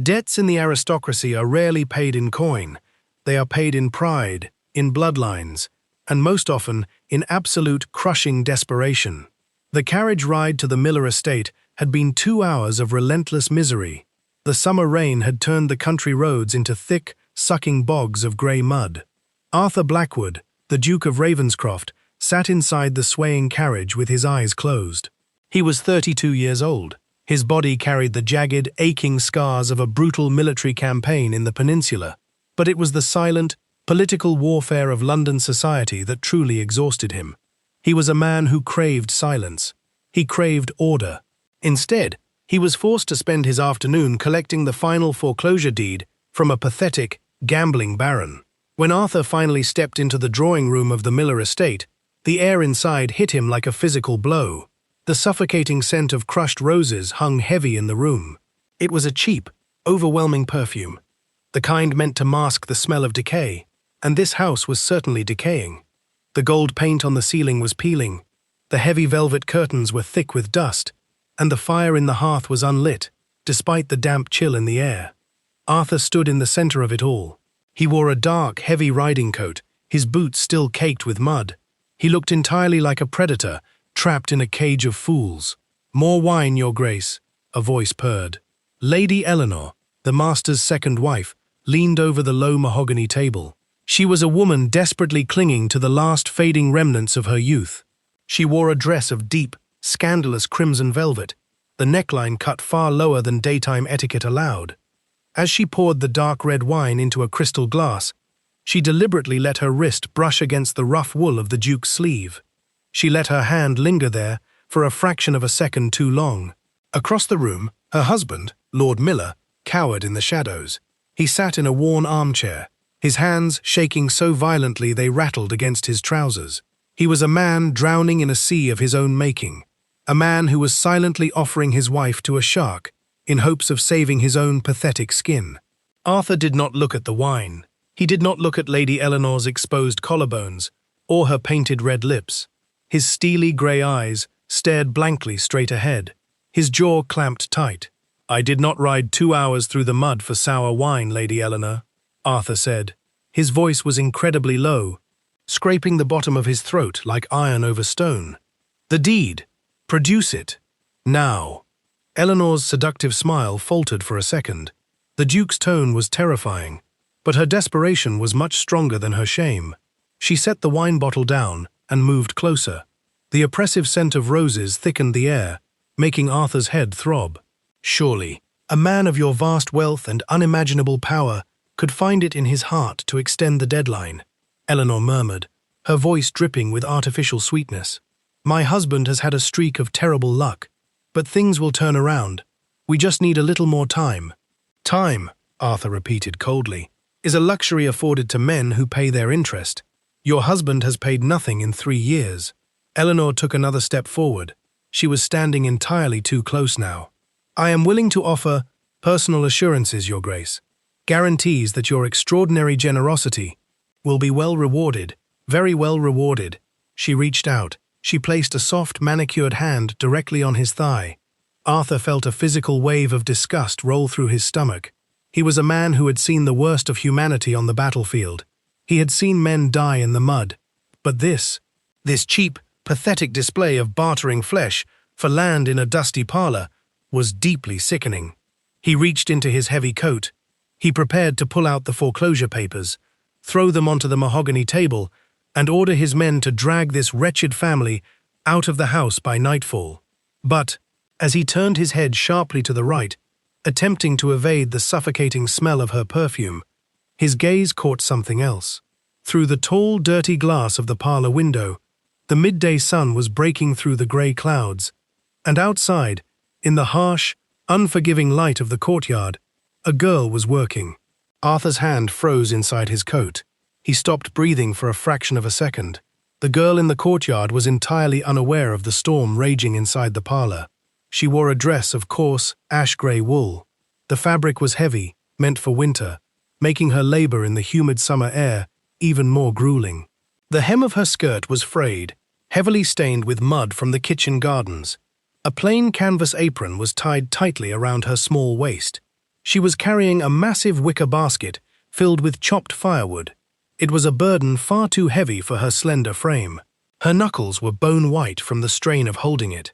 Debts in the aristocracy are rarely paid in coin. They are paid in pride, in bloodlines, and most often in absolute crushing desperation. The carriage ride to the Miller estate had been 2 hours of relentless misery. The summer rain had turned the country roads into thick, sucking bogs of grey mud. Arthur Blackwood, the Duke of Ravenscroft, sat inside the swaying carriage with his eyes closed. He was 32 years old. His body carried the jagged, aching scars of a brutal military campaign in the peninsula. But it was the silent, political warfare of London society that truly exhausted him. He was a man who craved silence. He craved order. Instead, he was forced to spend his afternoon collecting the final foreclosure deed from a pathetic, gambling baron. When Arthur finally stepped into the drawing room of the Miller estate, the air inside hit him like a physical blow. The suffocating scent of crushed roses hung heavy in the room. It was a cheap, overwhelming perfume, the kind meant to mask the smell of decay, and this house was certainly decaying. The gold paint on the ceiling was peeling, the heavy velvet curtains were thick with dust, and the fire in the hearth was unlit, despite the damp chill in the air. Arthur stood in the center of it all. He wore a dark, heavy riding coat, his boots still caked with mud. He looked entirely like a predator, trapped in a cage of fools. "More wine, your grace," a voice purred. Lady Eleanor, the master's second wife, leaned over the low mahogany table. She was a woman desperately clinging to the last fading remnants of her youth. She wore a dress of deep, scandalous crimson velvet, the neckline cut far lower than daytime etiquette allowed. As she poured the dark red wine into a crystal glass, she deliberately let her wrist brush against the rough wool of the Duke's sleeve. She let her hand linger there for a fraction of a second too long. Across the room, her husband, Lord Miller, cowered in the shadows. He sat in a worn armchair, his hands shaking so violently they rattled against his trousers. He was a man drowning in a sea of his own making, a man who was silently offering his wife to a shark in hopes of saving his own pathetic skin. Arthur did not look at the wine. He did not look at Lady Eleanor's exposed collarbones or her painted red lips. His steely grey eyes stared blankly straight ahead, his jaw clamped tight. "I did not ride 2 hours through the mud for sour wine, Lady Eleanor," Arthur said. His voice was incredibly low, scraping the bottom of his throat like iron over stone. "The deed. Produce it. Now." Eleanor's seductive smile faltered for a second. The Duke's tone was terrifying, but her desperation was much stronger than her shame. She set the wine bottle down and moved closer. The oppressive scent of roses thickened the air, making Arthur's head throb. "Surely, a man of your vast wealth and unimaginable power could find it in his heart to extend the deadline," Eleanor murmured, her voice dripping with artificial sweetness. "My husband has had a streak of terrible luck, but things will turn around. We just need a little more time." "Time," Arthur repeated coldly, "is a luxury afforded to men who pay their interest. Your husband has paid nothing in 3 years. Eleanor took another step forward. She was standing entirely too close now. "I am willing to offer personal assurances, Your Grace. Guarantees that your extraordinary generosity will be well rewarded, very well rewarded." She reached out. She placed a soft, manicured hand directly on his thigh. Arthur felt a physical wave of disgust roll through his stomach. He was a man who had seen the worst of humanity on the battlefield. He had seen men die in the mud. But this cheap, pathetic display of bartering flesh for land in a dusty parlor was deeply sickening. He reached into his heavy coat. He prepared to pull out the foreclosure papers, throw them onto the mahogany table, and order his men to drag this wretched family out of the house by nightfall. But, as he turned his head sharply to the right, attempting to evade the suffocating smell of her perfume, his gaze caught something else. Through the tall, dirty glass of the parlor window, the midday sun was breaking through the grey clouds, and outside, in the harsh, unforgiving light of the courtyard, a girl was working. Arthur's hand froze inside his coat. He stopped breathing for a fraction of a second. The girl in the courtyard was entirely unaware of the storm raging inside the parlor. She wore a dress of coarse, ash-grey wool. The fabric was heavy, meant for winter, making her labor in the humid summer air even more grueling. The hem of her skirt was frayed, heavily stained with mud from the kitchen gardens. A plain canvas apron was tied tightly around her small waist. She was carrying a massive wicker basket filled with chopped firewood. It was a burden far too heavy for her slender frame. Her knuckles were bone-white from the strain of holding it.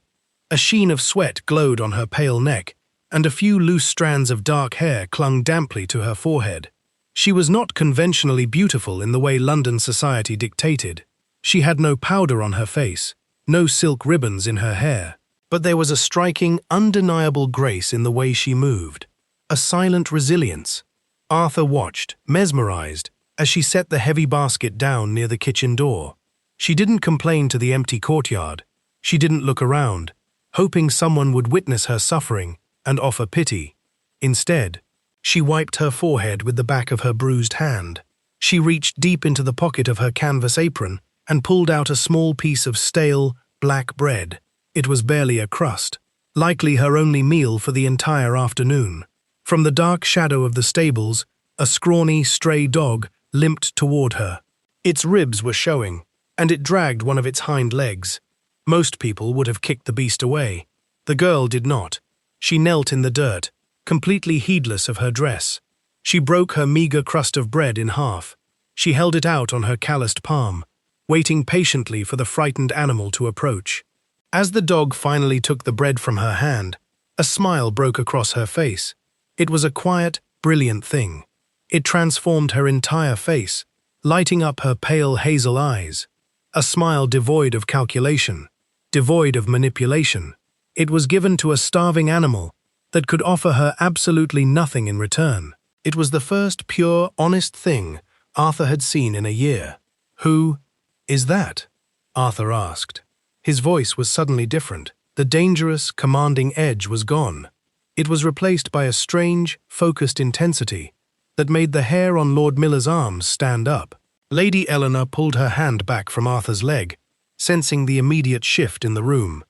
A sheen of sweat glowed on her pale neck, and a few loose strands of dark hair clung damply to her forehead. She was not conventionally beautiful in the way London society dictated. She had no powder on her face, no silk ribbons in her hair, but there was a striking, undeniable grace in the way she moved, a silent resilience. Arthur watched, mesmerized, as she set the heavy basket down near the kitchen door. She didn't complain to the empty courtyard. She didn't look around, hoping someone would witness her suffering and offer pity. Instead, she wiped her forehead with the back of her bruised hand. She reached deep into the pocket of her canvas apron and pulled out a small piece of stale, black bread. It was barely a crust, likely her only meal for the entire afternoon. From the dark shadow of the stables, a scrawny, stray dog limped toward her. Its ribs were showing, and it dragged one of its hind legs. Most people would have kicked the beast away. The girl did not. She knelt in the dirt, completely heedless of her dress. She broke her meager crust of bread in half. She held it out on her calloused palm, waiting patiently for the frightened animal to approach. As the dog finally took the bread from her hand, a smile broke across her face. It was a quiet, brilliant thing. It transformed her entire face, lighting up her pale hazel eyes. A smile devoid of calculation, devoid of manipulation. It was given to a starving animal that could offer her absolutely nothing in return. It was the first pure, honest thing Arthur had seen in a year. "Who is that?" Arthur asked. His voice was suddenly different. The dangerous, commanding edge was gone. It was replaced by a strange, focused intensity that made the hair on Lord Miller's arms stand up. Lady Eleanor pulled her hand back from Arthur's leg, sensing the immediate shift in the room.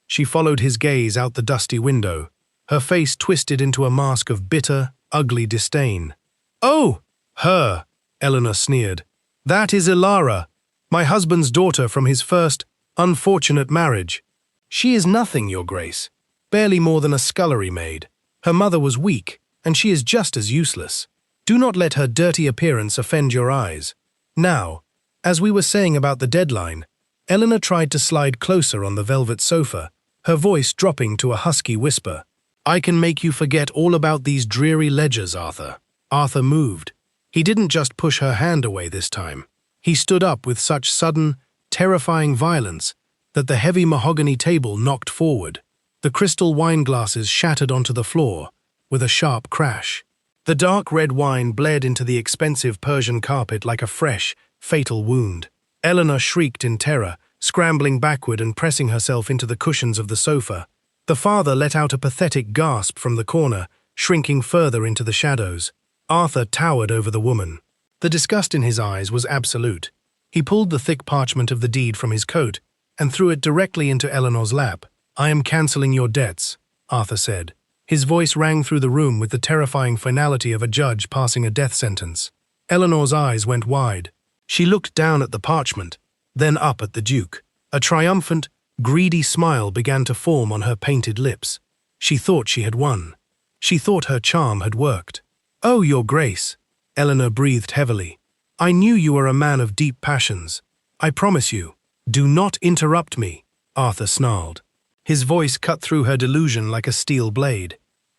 She followed his gaze out the dusty window, her face twisted into a mask of bitter, ugly disdain. "Oh, her," Eleanor sneered. "That is Elara, my husband's daughter from his first, unfortunate marriage. She is nothing, Your Grace, barely more than a scullery maid. Her mother was weak, and she is just as useless. Do not let her dirty appearance offend your eyes." Now, as we were saying about the deadline, Eleanor tried to slide closer on the velvet sofa, her voice dropping to a husky whisper. "I can make you forget all about these dreary ledgers, Arthur." Arthur moved. He didn't just push her hand away this time. He stood up with such sudden, terrifying violence that the heavy mahogany table knocked forward. The crystal wine glasses shattered onto the floor with a sharp crash. The dark red wine bled into the expensive Persian carpet like a fresh, fatal wound. Eleanor shrieked in terror, scrambling backward and pressing herself into the cushions of the sofa. The father let out a pathetic gasp from the corner, shrinking further into the shadows. Arthur towered over the woman. The disgust in his eyes was absolute. He pulled the thick parchment of the deed from his coat and threw it directly into Eleanor's lap. "I am cancelling your debts," Arthur said. His voice rang through the room with the terrifying finality of a judge passing a death sentence. Eleanor's eyes went wide. She looked down at the parchment, then up at the Duke. A triumphant, greedy smile began to form on her painted lips. She thought she had won. She thought her charm had worked. "Oh, Your Grace," Eleanor breathed heavily. "I knew you were a man of deep passions. I promise you." "Do not interrupt me," Arthur snarled. His voice cut through her delusion like a steel blade.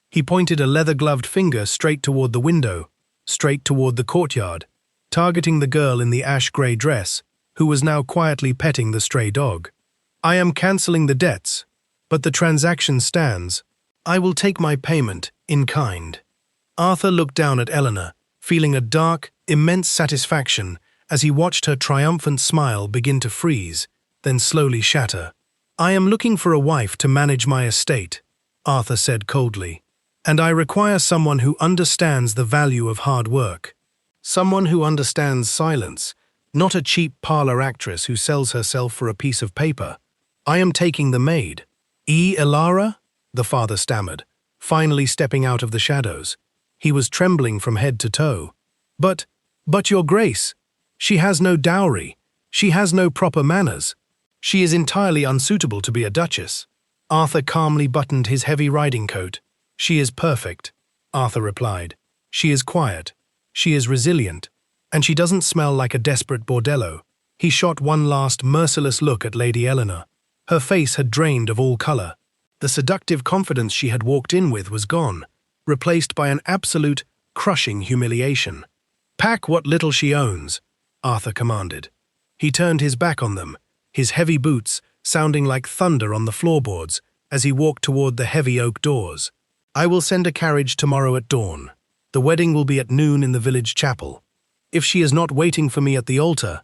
He pointed a leather-gloved finger straight toward the window, straight toward the courtyard, targeting the girl in the ash-grey dress, who was now quietly petting the stray dog. "I am cancelling the debts, but the transaction stands. I will take my payment in kind." Arthur looked down at Eleanor, feeling a dark, immense satisfaction as he watched her triumphant smile begin to freeze, then slowly shatter. "I am looking for a wife to manage my estate," Arthur said coldly, "and I require someone who understands the value of hard work. Someone who understands silence, not a cheap parlor actress who sells herself for a piece of paper. I am taking the maid." "Elara?" the father stammered, finally stepping out of the shadows. He was trembling from head to toe. But Your Grace, she has no dowry. She has no proper manners. She is entirely unsuitable to be a duchess." Arthur calmly buttoned his heavy riding coat. "She is perfect. Arthur replied. She is quiet. She is resilient. And she doesn't smell like a desperate bordello. He shot one last merciless look at Lady Eleanor. Her face had drained of all color. The seductive confidence she had walked in with was gone, replaced by an absolute, crushing humiliation. "Pack what little she owns," Arthur commanded. He turned his back on them, his heavy boots sounding like thunder on the floorboards as he walked toward the heavy oak doors. "I will send a carriage tomorrow at dawn. The wedding will be at noon in the village chapel. If she is not waiting for me at the altar—"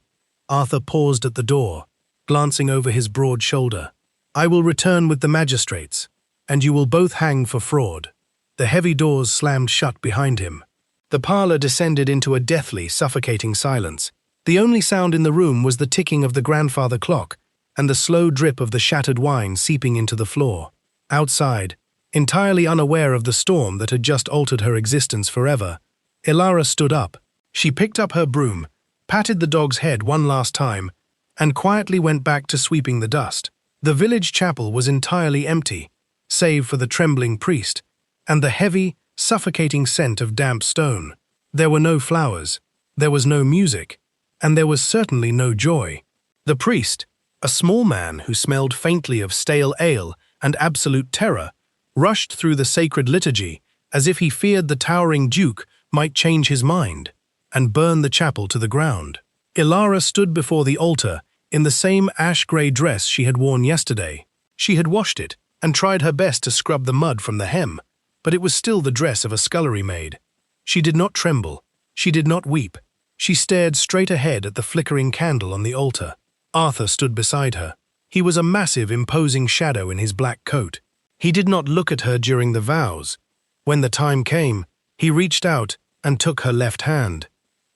Arthur paused at the door, glancing over his broad shoulder. "I will return with the magistrates, and you will both hang for fraud." The heavy doors slammed shut behind him. The parlor descended into a deathly, suffocating silence. The only sound in the room was the ticking of the grandfather clock and the slow drip of the shattered wine seeping into the floor. Outside, entirely unaware of the storm that had just altered her existence forever, Elara stood up. She picked up her broom, patted the dog's head one last time, and quietly went back to sweeping the dust. The village chapel was entirely empty, save for the trembling priest and the heavy, suffocating scent of damp stone. There were no flowers, there was no music, and there was certainly no joy. The priest, a small man who smelled faintly of stale ale and absolute terror, rushed through the sacred liturgy as if he feared the towering duke might change his mind and burn the chapel to the ground. Elara stood before the altar in the same ash-grey dress she had worn yesterday. She had washed it and tried her best to scrub the mud from the hem, but it was still the dress of a scullery maid. She did not tremble. She did not weep. She stared straight ahead at the flickering candle on the altar. Arthur stood beside her. He was a massive, imposing shadow in his black coat. He did not look at her during the vows. When the time came, he reached out and took her left hand.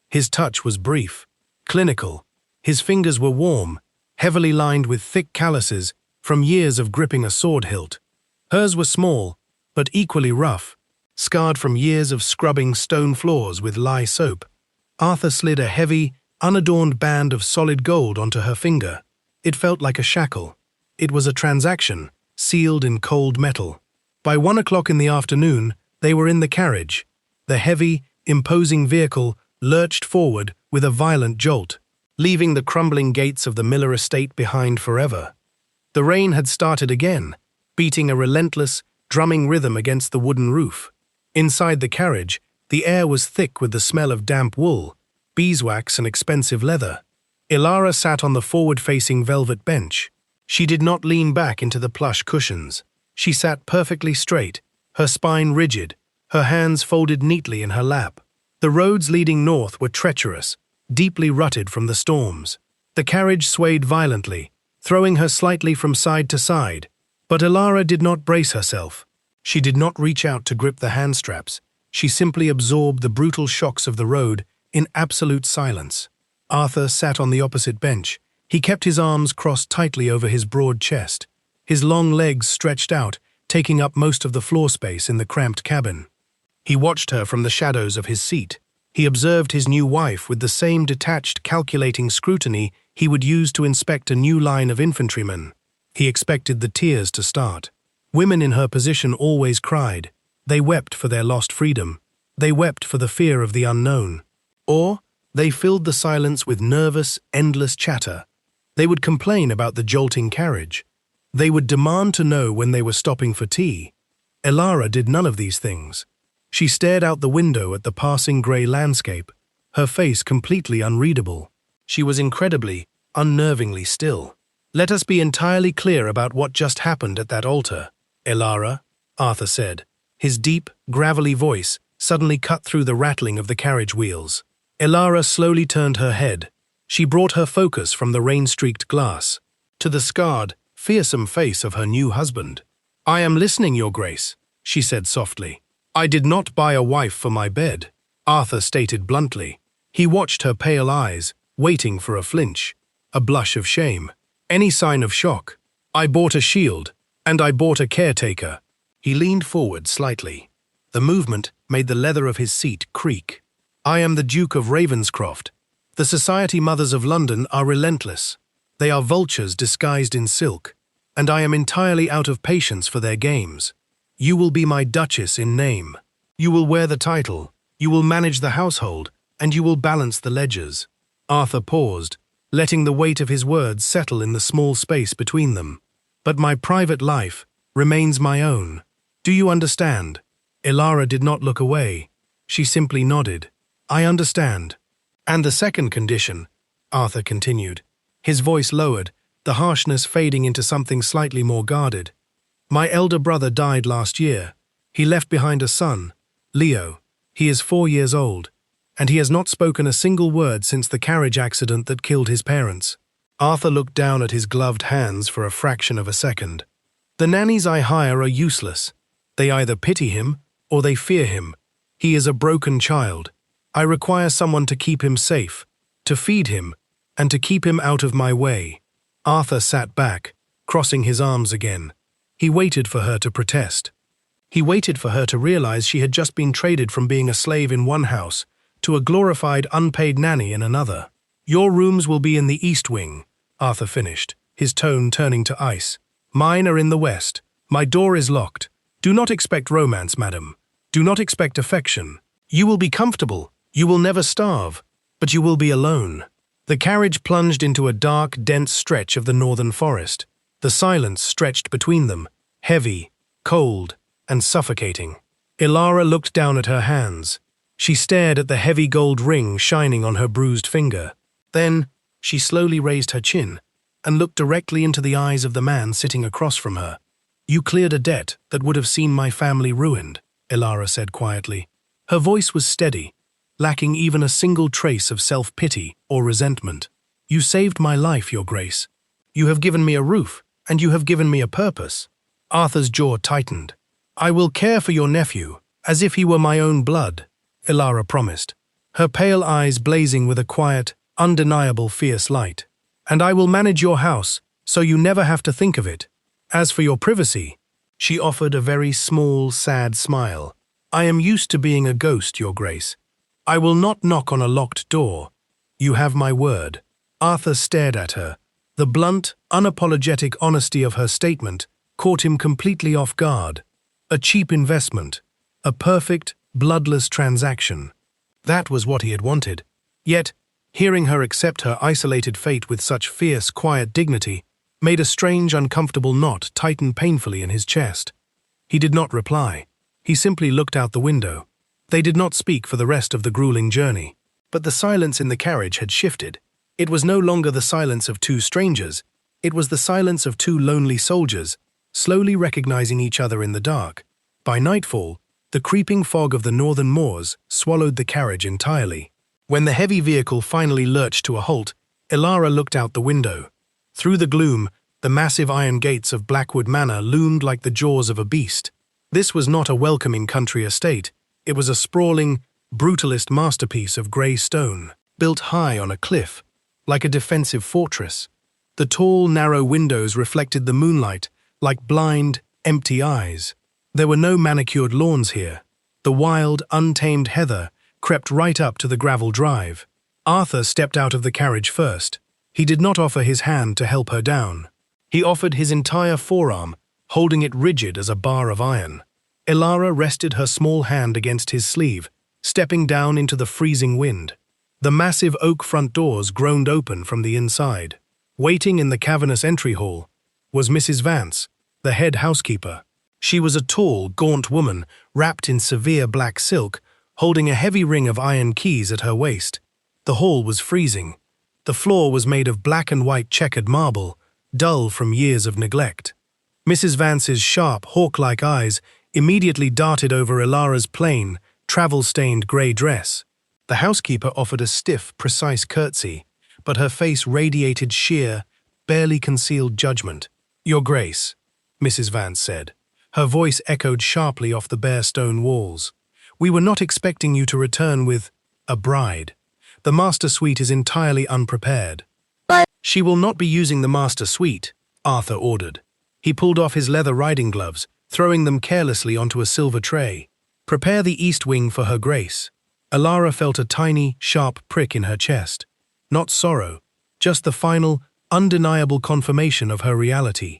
His touch was brief, clinical. His fingers were warm, heavily lined with thick calluses from years of gripping a sword hilt. Hers were small, but equally rough, scarred from years of scrubbing stone floors with lye soap. Arthur slid a heavy, unadorned band of solid gold onto her finger. It felt like a shackle. It was a transaction, sealed in cold metal. By 1 o'clock in the afternoon, they were in the carriage. The heavy, imposing vehicle lurched forward with a violent jolt, leaving the crumbling gates of the Miller estate behind forever. The rain had started again, beating a relentless, drumming rhythm against the wooden roof. Inside the carriage, the air was thick with the smell of damp wool, beeswax and expensive leather. Elara sat on the forward-facing velvet bench. She did not lean back into the plush cushions. She sat perfectly straight, her spine rigid, her hands folded neatly in her lap. The roads leading north were treacherous, deeply rutted from the storms. The carriage swayed violently, throwing her slightly from side to side, but Elara did not brace herself. She did not reach out to grip the handstraps. She simply absorbed the brutal shocks of the road in absolute silence. Arthur sat on the opposite bench. He kept his arms crossed tightly over his broad chest. His long legs stretched out, taking up most of the floor space in the cramped cabin. He watched her from the shadows of his seat. He observed his new wife with the same detached, calculating scrutiny he would use to inspect a new line of infantrymen. He expected the tears to start. Women in her position always cried. They wept for their lost freedom. They wept for the fear of the unknown. Or they filled the silence with nervous, endless chatter. They would complain about the jolting carriage. They would demand to know when they were stopping for tea. Elara did none of these things. She stared out the window at the passing grey landscape, her face completely unreadable. She was incredibly, unnervingly still. "Let us be entirely clear about what just happened at that altar, Elara," Arthur said. His deep, gravelly voice suddenly cut through the rattling of the carriage wheels. Elara slowly turned her head. She brought her focus from the rain-streaked glass to the scarred, fearsome face of her new husband. "I am listening, Your Grace," she said softly. "I did not buy a wife for my bed," Arthur stated bluntly. He watched her pale eyes, waiting for a flinch, a blush of shame, any sign of shock. "I bought a shield, and I bought a caretaker." He leaned forward slightly. The movement made the leather of his seat creak. "I am the Duke of Ravenscroft. The society mothers of London are relentless. They are vultures disguised in silk, and I am entirely out of patience for their games. You will be my duchess in name. You will wear the title, you will manage the household, and you will balance the ledgers." Arthur paused, letting the weight of his words settle in the small space between them. "But my private life remains my own. Do you understand?" Elara did not look away. She simply nodded. "I understand." "And the second condition," Arthur continued, his voice lowered, the harshness fading into something slightly more guarded. "My elder brother died last year. He left behind a son, Leo. He is 4 years old, and he has not spoken a single word since the carriage accident that killed his parents." Arthur looked down at his gloved hands for a fraction of a second. "The nannies I hire are useless. They either pity him or they fear him. He is a broken child. I require someone to keep him safe, to feed him, and to keep him out of my way." Arthur sat back, crossing his arms again. He waited for her to protest. He waited for her to realize she had just been traded from being a slave in one house to a glorified unpaid nanny in another. "Your rooms will be in the east wing," Arthur finished, his tone turning to ice. "Mine are in the west. My door is locked. Do not expect romance, madam. Do not expect affection. You will be comfortable. You will never starve. But you will be alone." The carriage plunged into a dark, dense stretch of the northern forest. The silence stretched between them, heavy, cold, and suffocating. Elara looked down at her hands. She stared at the heavy gold ring shining on her bruised finger. Then, she slowly raised her chin and looked directly into the eyes of the man sitting across from her. "You cleared a debt that would have seen my family ruined," Elara said quietly. Her voice was steady, lacking even a single trace of self-pity or resentment. "You saved my life, Your Grace. You have given me a roof, and you have given me a purpose." Arthur's jaw tightened. "I will care for your nephew, as if he were my own blood," Elara promised, her pale eyes blazing with a quiet, undeniable fierce light. "And I will manage your house, so you never have to think of it. As for your privacy," she offered a very small, sad smile, "I am used to being a ghost, Your Grace. I will not knock on a locked door. You have my word." Arthur stared at her. The blunt, unapologetic honesty of her statement caught him completely off guard. A cheap investment. A perfect, bloodless transaction. That was what he had wanted. Yet, hearing her accept her isolated fate with such fierce, quiet dignity made a strange, uncomfortable knot tighten painfully in his chest. He did not reply. He simply looked out the window. They did not speak for the rest of the grueling journey. But the silence in the carriage had shifted. It was no longer the silence of two strangers. It was the silence of two lonely soldiers, slowly recognizing each other in the dark. By nightfall, the creeping fog of the northern moors swallowed the carriage entirely. When the heavy vehicle finally lurched to a halt, Elara looked out the window. Through the gloom, the massive iron gates of Blackwood Manor loomed like the jaws of a beast. This was not a welcoming country estate. It was a sprawling, brutalist masterpiece of grey stone, built high on a cliff, like a defensive fortress. The tall, narrow windows reflected the moonlight like blind, empty eyes. There were no manicured lawns here. The wild, untamed heather crept right up to the gravel drive. Arthur stepped out of the carriage first. He did not offer his hand to help her down. He offered his entire forearm, holding it rigid as a bar of iron. Elara rested her small hand against his sleeve, stepping down into the freezing wind. The massive oak front doors groaned open from the inside. Waiting in the cavernous entry hall was Mrs. Vance, the head housekeeper. She was a tall, gaunt woman, wrapped in severe black silk, holding a heavy ring of iron keys at her waist. The hall was freezing. The floor was made of black and white checkered marble, dull from years of neglect. Mrs. Vance's sharp, hawk-like eyes immediately darted over Elara's plain, travel-stained grey dress. The housekeeper offered a stiff, precise curtsy, but her face radiated sheer, barely concealed judgment. "Your Grace," Mrs. Vance said. Her voice echoed sharply off the bare stone walls. "We were not expecting you to return with a bride. The master suite is entirely unprepared." But "She will not be using the master suite," Arthur ordered. He pulled off his leather riding gloves, throwing them carelessly onto a silver tray. "Prepare the east wing for her grace." Elara felt a tiny, sharp prick in her chest. Not sorrow, just the final, undeniable confirmation of her reality.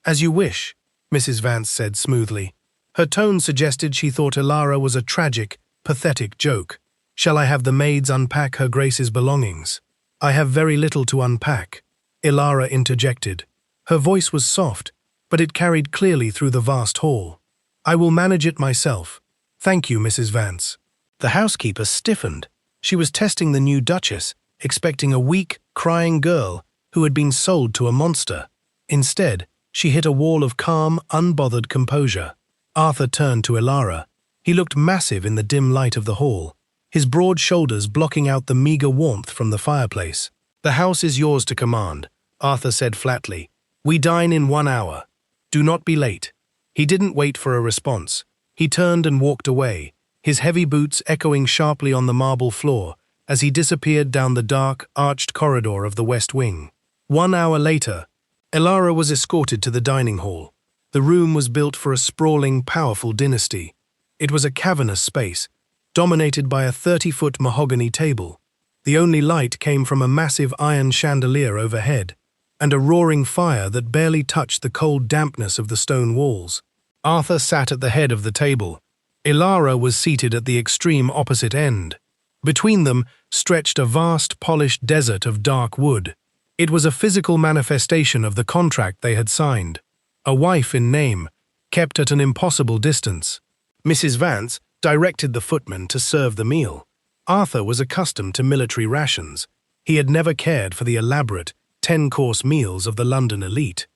"As you wish," Mrs. Vance said smoothly. Her tone suggested she thought Elara was a tragic, pathetic joke. "Shall I have the maids unpack Her Grace's belongings?" "I have very little to unpack," Elara interjected. Her voice was soft, but it carried clearly through the vast hall. "I will manage it myself. Thank you, Mrs. Vance." The housekeeper stiffened. She was testing the new Duchess, expecting a weak, crying girl who had been sold to a monster. Instead, she hit a wall of calm, unbothered composure. Arthur turned to Elara. He looked massive in the dim light of the hall, his broad shoulders blocking out the meager warmth from the fireplace. "The house is yours to command," Arthur said flatly. "We dine in 1 hour. Do not be late." He didn't wait for a response. He turned and walked away, his heavy boots echoing sharply on the marble floor as he disappeared down the dark, arched corridor of the West Wing. 1 hour later, Elara was escorted to the dining hall. The room was built for a sprawling, powerful dynasty. It was a cavernous space, dominated by a 30-foot mahogany table. The only light came from a massive iron chandelier overhead, and a roaring fire that barely touched the cold dampness of the stone walls. Arthur sat at the head of the table. Elara was seated at the extreme opposite end. Between them stretched a vast, polished desert of dark wood. It was a physical manifestation of the contract they had signed. A wife in name, kept at an impossible distance. Mrs. Vance directed the footman to serve the meal. Arthur was accustomed to military rations. He had never cared for the elaborate, 10-course meals of the London elite.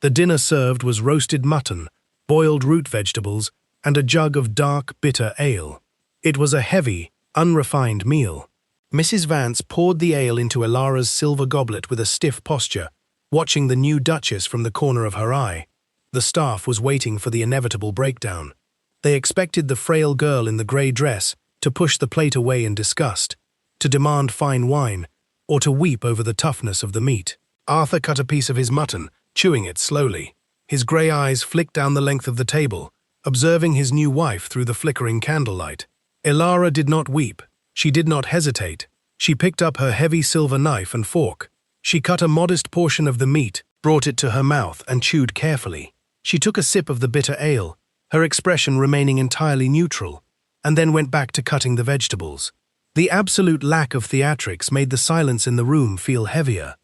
The dinner served was roasted mutton, boiled root vegetables, and a jug of dark, bitter ale. It was a heavy, unrefined meal. Mrs. Vance poured the ale into Elara's silver goblet with a stiff posture, watching the new Duchess from the corner of her eye. The staff was waiting for the inevitable breakdown. They expected the frail girl in the grey dress to push the plate away in disgust, to demand fine wine, or to weep over the toughness of the meat. Arthur cut a piece of his mutton, chewing it slowly. His grey eyes flicked down the length of the table, observing his new wife through the flickering candlelight. Elara did not weep. She did not hesitate. She picked up her heavy silver knife and fork. She cut a modest portion of the meat, brought it to her mouth, and chewed carefully. She took a sip of the bitter ale, her expression remaining entirely neutral, and then went back to cutting the vegetables. The absolute lack of theatrics made the silence in the room feel heavier.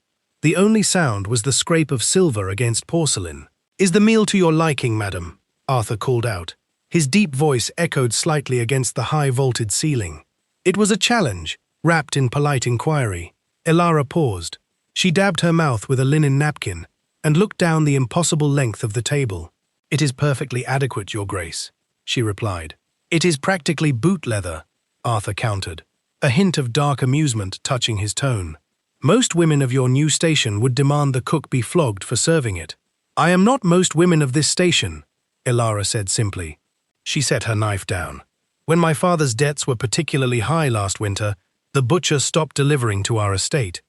The only sound was the scrape of silver against porcelain. "Is the meal to your liking, madam?" Arthur called out. His deep voice echoed slightly against the high-vaulted ceiling. It was a challenge, wrapped in polite inquiry. Elara paused. She dabbed her mouth with a linen napkin and looked down the impossible length of the table. "It is perfectly adequate, Your Grace," she replied. "It is practically boot leather," Arthur countered, a hint of dark amusement touching his tone. "Most women of your new station would demand the cook be flogged for serving it." "I am not most women of this station," Elara said simply. She set her knife down. "When my father's debts were particularly high last winter, the butcher stopped delivering to our estate.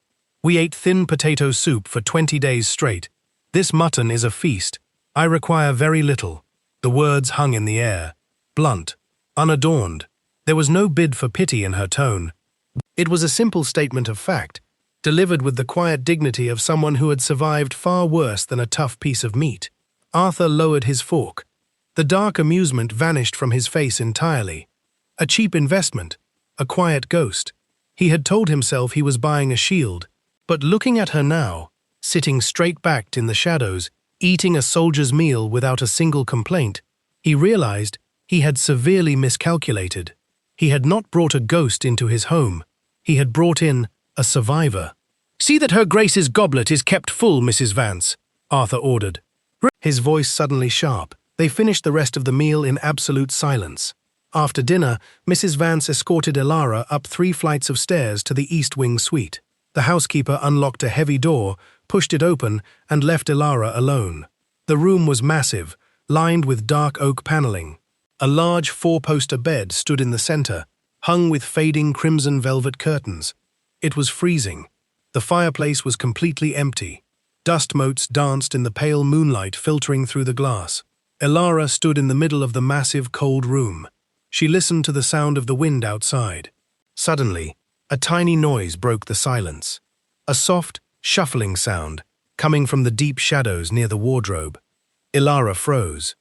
We ate thin potato soup for 20 days straight. This mutton is a feast. I require very little." The words hung in the air, blunt, unadorned. There was no bid for pity in her tone. It was a simple statement of fact, delivered with the quiet dignity of someone who had survived far worse than a tough piece of meat. Arthur lowered his fork. The dark amusement vanished from his face entirely. A cheap investment, a quiet ghost. He had told himself he was buying a shield, but looking at her now, sitting straight-backed in the shadows, eating a soldier's meal without a single complaint, he realized he had severely miscalculated. He had not brought a ghost into his home. He had brought in a survivor. "See that Her Grace's goblet is kept full, Mrs. Vance," Arthur ordered. His voice suddenly sharp. They finished the rest of the meal in absolute silence. After dinner, Mrs. Vance escorted Elara up 3 flights of stairs to the East Wing suite. The housekeeper unlocked a heavy door, pushed it open, and left Elara alone. The room was massive, lined with dark oak paneling. A large 4-poster bed stood in the center, hung with fading crimson velvet curtains. It was freezing. The fireplace was completely empty. Dust motes danced in the pale moonlight filtering through the glass. Elara stood in the middle of the massive, cold room. She listened to the sound of the wind outside. Suddenly, a tiny noise broke the silence. A soft, shuffling sound, coming from the deep shadows near the wardrobe. Elara froze.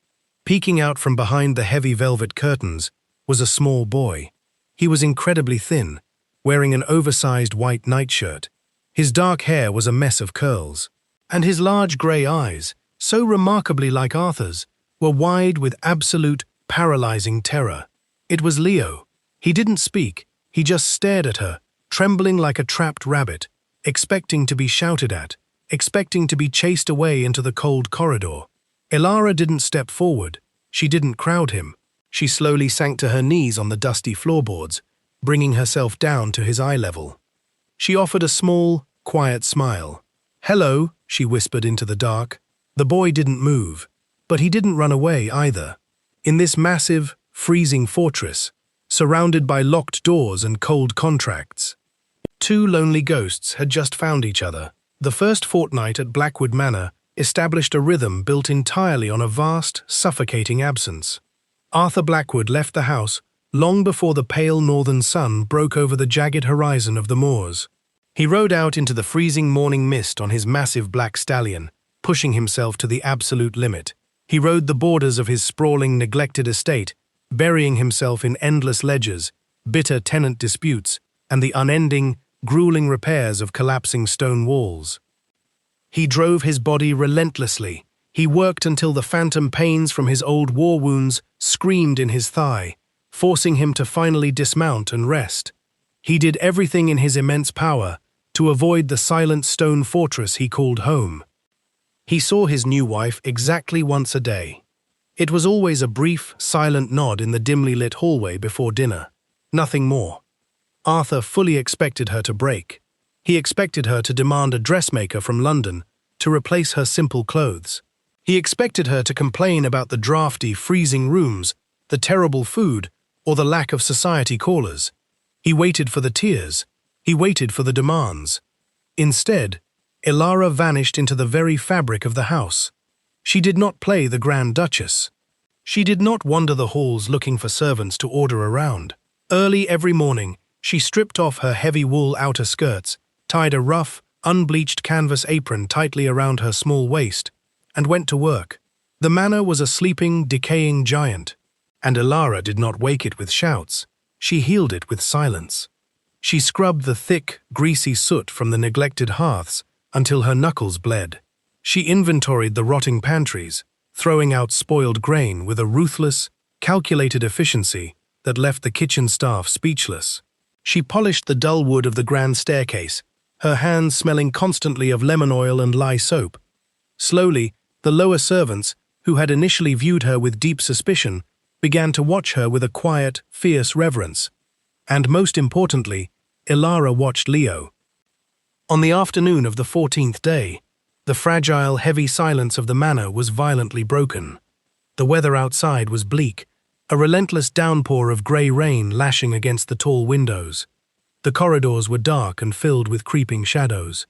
Peeking out from behind the heavy velvet curtains was a small boy. He was incredibly thin, wearing an oversized white nightshirt. His dark hair was a mess of curls, and his large grey eyes, so remarkably like Arthur's, were wide with absolute, paralyzing terror. It was Leo. He didn't speak, he just stared at her, trembling like a trapped rabbit, expecting to be shouted at, expecting to be chased away into the cold corridor. Elara didn't step forward. She didn't crowd him. She slowly sank to her knees on the dusty floorboards, bringing herself down to his eye level. She offered a small, quiet smile. "Hello," she whispered into the dark. The boy didn't move, but he didn't run away either. In this massive, freezing fortress, surrounded by locked doors and cold contracts, two lonely ghosts had just found each other. The first fortnight at Blackwood Manor established a rhythm built entirely on a vast, suffocating absence. Arthur Blackwood left the house long before the pale northern sun broke over the jagged horizon of the moors. He rode out into the freezing morning mist on his massive black stallion, pushing himself to the absolute limit. He rode the borders of his sprawling, neglected estate, burying himself in endless ledgers, bitter tenant disputes, and the unending, grueling repairs of collapsing stone walls. He drove his body relentlessly. He worked until the phantom pains from his old war wounds screamed in his thigh, forcing him to finally dismount and rest. He did everything in his immense power to avoid the silent stone fortress he called home. He saw his new wife exactly once a day. It was always a brief, silent nod in the dimly lit hallway before dinner. Nothing more. Arthur fully expected her to break. He expected her to demand a dressmaker from London to replace her simple clothes. He expected her to complain about the drafty, freezing rooms, the terrible food, or the lack of society callers. He waited for the tears. He waited for the demands. Instead, Elara vanished into the very fabric of the house. She did not play the Grand Duchess. She did not wander the halls looking for servants to order around. Early every morning, she stripped off her heavy wool outer skirts, tied a rough, unbleached canvas apron tightly around her small waist, and went to work. The manor was a sleeping, decaying giant, and Elara did not wake it with shouts. She healed it with silence. She scrubbed the thick, greasy soot from the neglected hearths until her knuckles bled. She inventoried the rotting pantries, throwing out spoiled grain with a ruthless, calculated efficiency that left the kitchen staff speechless. She polished the dull wood of the grand staircase, her hands smelling constantly of lemon oil and lye soap. Slowly, the lower servants, who had initially viewed her with deep suspicion, began to watch her with a quiet, fierce reverence. And most importantly, Elara watched Leo. On the afternoon of the 14th day, the fragile, heavy silence of the manor was violently broken. The weather outside was bleak, a relentless downpour of grey rain lashing against the tall windows. The corridors were dark and filled with creeping shadows.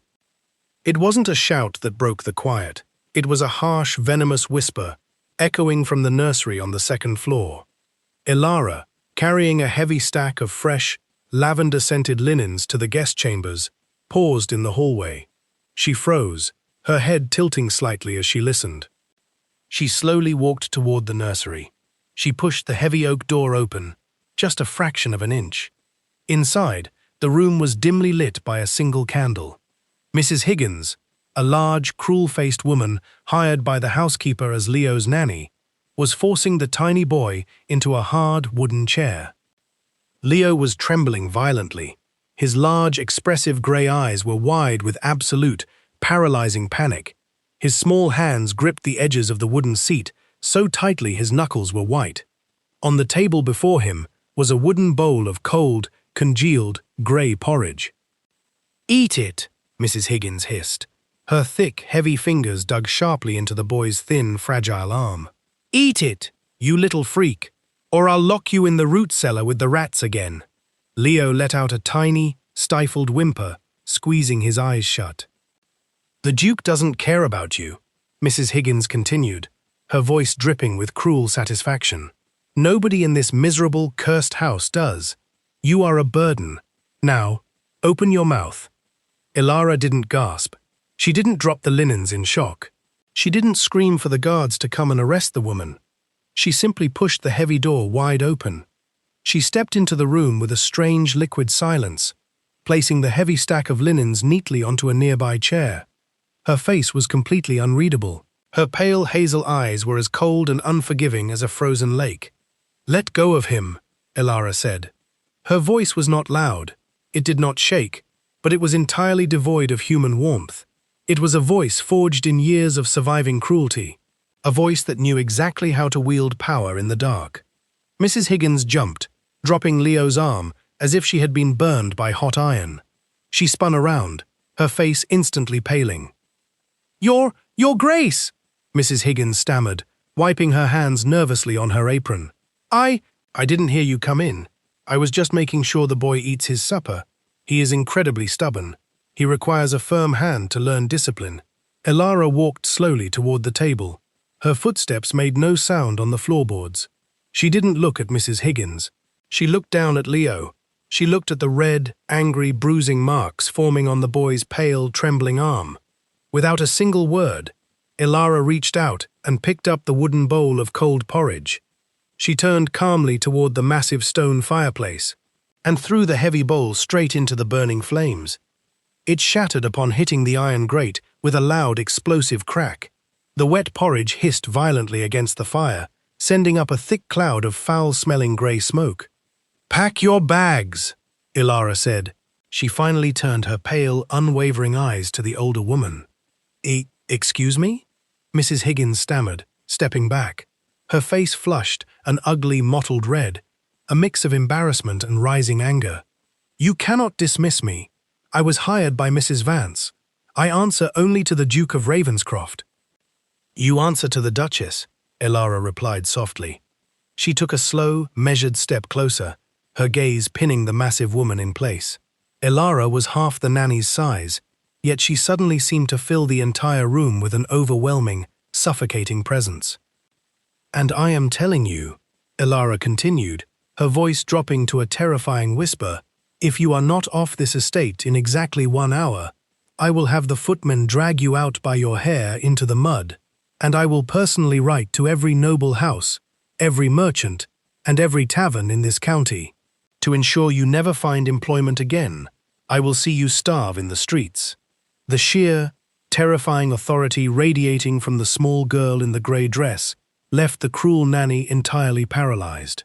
It wasn't a shout that broke the quiet. It was a harsh, venomous whisper, echoing from the nursery on the second floor. Elara, carrying a heavy stack of fresh, lavender-scented linens to the guest chambers, paused in the hallway. She froze, her head tilting slightly as she listened. She slowly walked toward the nursery. She pushed the heavy oak door open, just a fraction of an inch. Inside, the room was dimly lit by a single candle. Mrs. Higgins, a large, cruel-faced woman hired by the housekeeper as Leo's nanny, was forcing the tiny boy into a hard wooden chair. Leo was trembling violently. His large, expressive grey eyes were wide with absolute, paralyzing panic. His small hands gripped the edges of the wooden seat so tightly his knuckles were white. On the table before him was a wooden bowl of cold, congealed, grey porridge. "Eat it," Mrs. Higgins hissed. Her thick, heavy fingers dug sharply into the boy's thin, fragile arm. "Eat it, you little freak, or I'll lock you in the root cellar with the rats again." Leo let out a tiny, stifled whimper, squeezing his eyes shut. "The Duke doesn't care about you," Mrs. Higgins continued, her voice dripping with cruel satisfaction. "Nobody in this miserable, cursed house does. You are a burden. Now, open your mouth." Elara didn't gasp. She didn't drop the linens in shock. She didn't scream for the guards to come and arrest the woman. She simply pushed the heavy door wide open. She stepped into the room with a strange liquid silence, placing the heavy stack of linens neatly onto a nearby chair. Her face was completely unreadable. Her pale hazel eyes were as cold and unforgiving as a frozen lake. "Let go of him," Elara said. Her voice was not loud. It did not shake, but it was entirely devoid of human warmth. It was a voice forged in years of surviving cruelty, a voice that knew exactly how to wield power in the dark. Mrs. Higgins jumped, dropping Leo's arm as if she had been burned by hot iron. She spun around, her face instantly paling. Your Grace!" Mrs. Higgins stammered, wiping her hands nervously on her apron. I didn't hear you come in. I was just making sure the boy eats his supper. He is incredibly stubborn. He requires a firm hand to learn discipline." Elara walked slowly toward the table. Her footsteps made no sound on the floorboards. She didn't look at Mrs. Higgins. She looked down at Leo. She looked at the red, angry, bruising marks forming on the boy's pale, trembling arm. Without a single word, Elara reached out and picked up the wooden bowl of cold porridge. She turned calmly toward the massive stone fireplace and threw the heavy bowl straight into the burning flames. It shattered upon hitting the iron grate with a loud, explosive crack. The wet porridge hissed violently against the fire, sending up a thick cloud of foul-smelling grey smoke. "Pack your bags," Elara said. She finally turned her pale, unwavering eyes to the older woman. Excuse me?" Mrs. Higgins stammered, stepping back. Her face flushed, an ugly, mottled red, a mix of embarrassment and rising anger. "You cannot dismiss me. I was hired by Mrs. Vance. I answer only to the Duke of Ravenscroft." "You answer to the Duchess," Elara replied softly. She took a slow, measured step closer, her gaze pinning the massive woman in place. Elara was half the nanny's size, yet she suddenly seemed to fill the entire room with an overwhelming, suffocating presence. "And I am telling you," Elara continued, her voice dropping to a terrifying whisper, "if you are not off this estate in exactly 1 hour, I will have the footmen drag you out by your hair into the mud, and I will personally write to every noble house, every merchant, and every tavern in this county. To ensure you never find employment again, I will see you starve in the streets." The sheer, terrifying authority radiating from the small girl in the grey dress left the cruel nanny entirely paralyzed.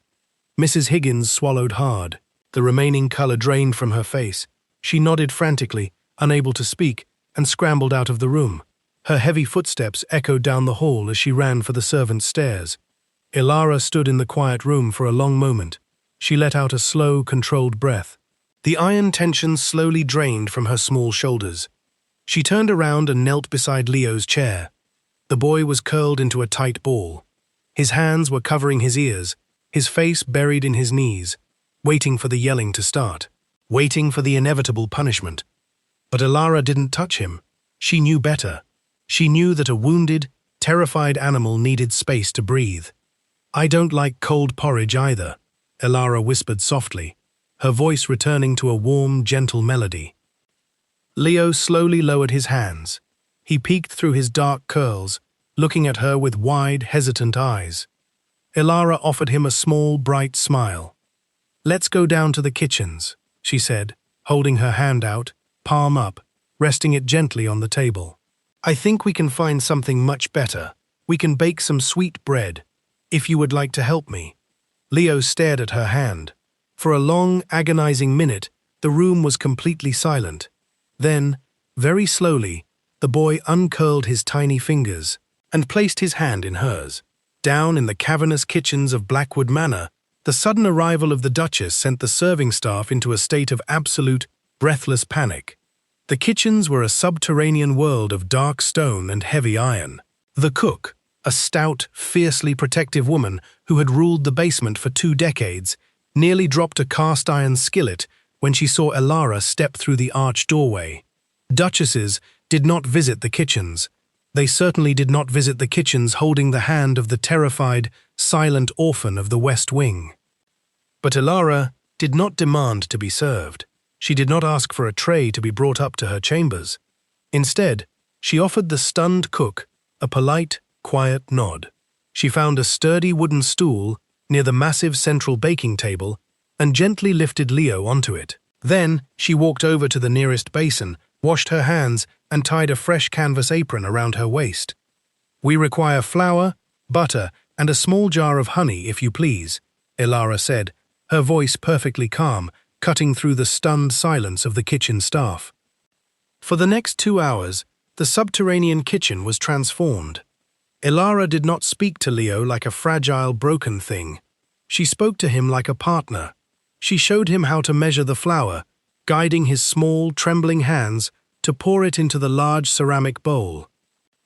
Mrs. Higgins swallowed hard. The remaining color drained from her face. She nodded frantically, unable to speak, and scrambled out of the room. Her heavy footsteps echoed down the hall as she ran for the servants' stairs. Elara stood in the quiet room for a long moment. She let out a slow, controlled breath. The iron tension slowly drained from her small shoulders. She turned around and knelt beside Leo's chair. The boy was curled into a tight ball. His hands were covering his ears, his face buried in his knees, waiting for the yelling to start, waiting for the inevitable punishment. But Elara didn't touch him. She knew better. She knew that a wounded, terrified animal needed space to breathe. "I don't like cold porridge either," Elara whispered softly, her voice returning to a warm, gentle melody. Leo slowly lowered his hands. He peeked through his dark curls, looking at her with wide, hesitant eyes. Elara offered him a small, bright smile. "Let's go down to the kitchens," she said, holding her hand out, palm up, resting it gently on the table. "I think we can find something much better. We can bake some sweet bread, if you would like to help me." Leo stared at her hand. For a long, agonizing minute, the room was completely silent. Then, very slowly, the boy uncurled his tiny fingers and placed his hand in hers. Down in the cavernous kitchens of Blackwood Manor, the sudden arrival of the Duchess sent the serving staff into a state of absolute, breathless panic. The kitchens were a subterranean world of dark stone and heavy iron. The cook, a stout, fiercely protective woman who had ruled the basement for 2 decades, nearly dropped a cast-iron skillet when she saw Elara step through the arched doorway. Duchesses did not visit the kitchens. They certainly did not visit the kitchens holding the hand of the terrified, silent orphan of the West Wing. But Elara did not demand to be served. She did not ask for a tray to be brought up to her chambers. Instead, she offered the stunned cook a polite, quiet nod. She found a sturdy wooden stool near the massive central baking table and gently lifted Leo onto it. Then she walked over to the nearest basin, washed her hands, and tied a fresh canvas apron around her waist. "We require flour, butter, and a small jar of honey, if you please," Elara said, her voice perfectly calm, cutting through the stunned silence of the kitchen staff. For the next 2 hours, the subterranean kitchen was transformed. Elara did not speak to Leo like a fragile, broken thing. She spoke to him like a partner. She showed him how to measure the flour, guiding his small, trembling hands to pour it into the large ceramic bowl.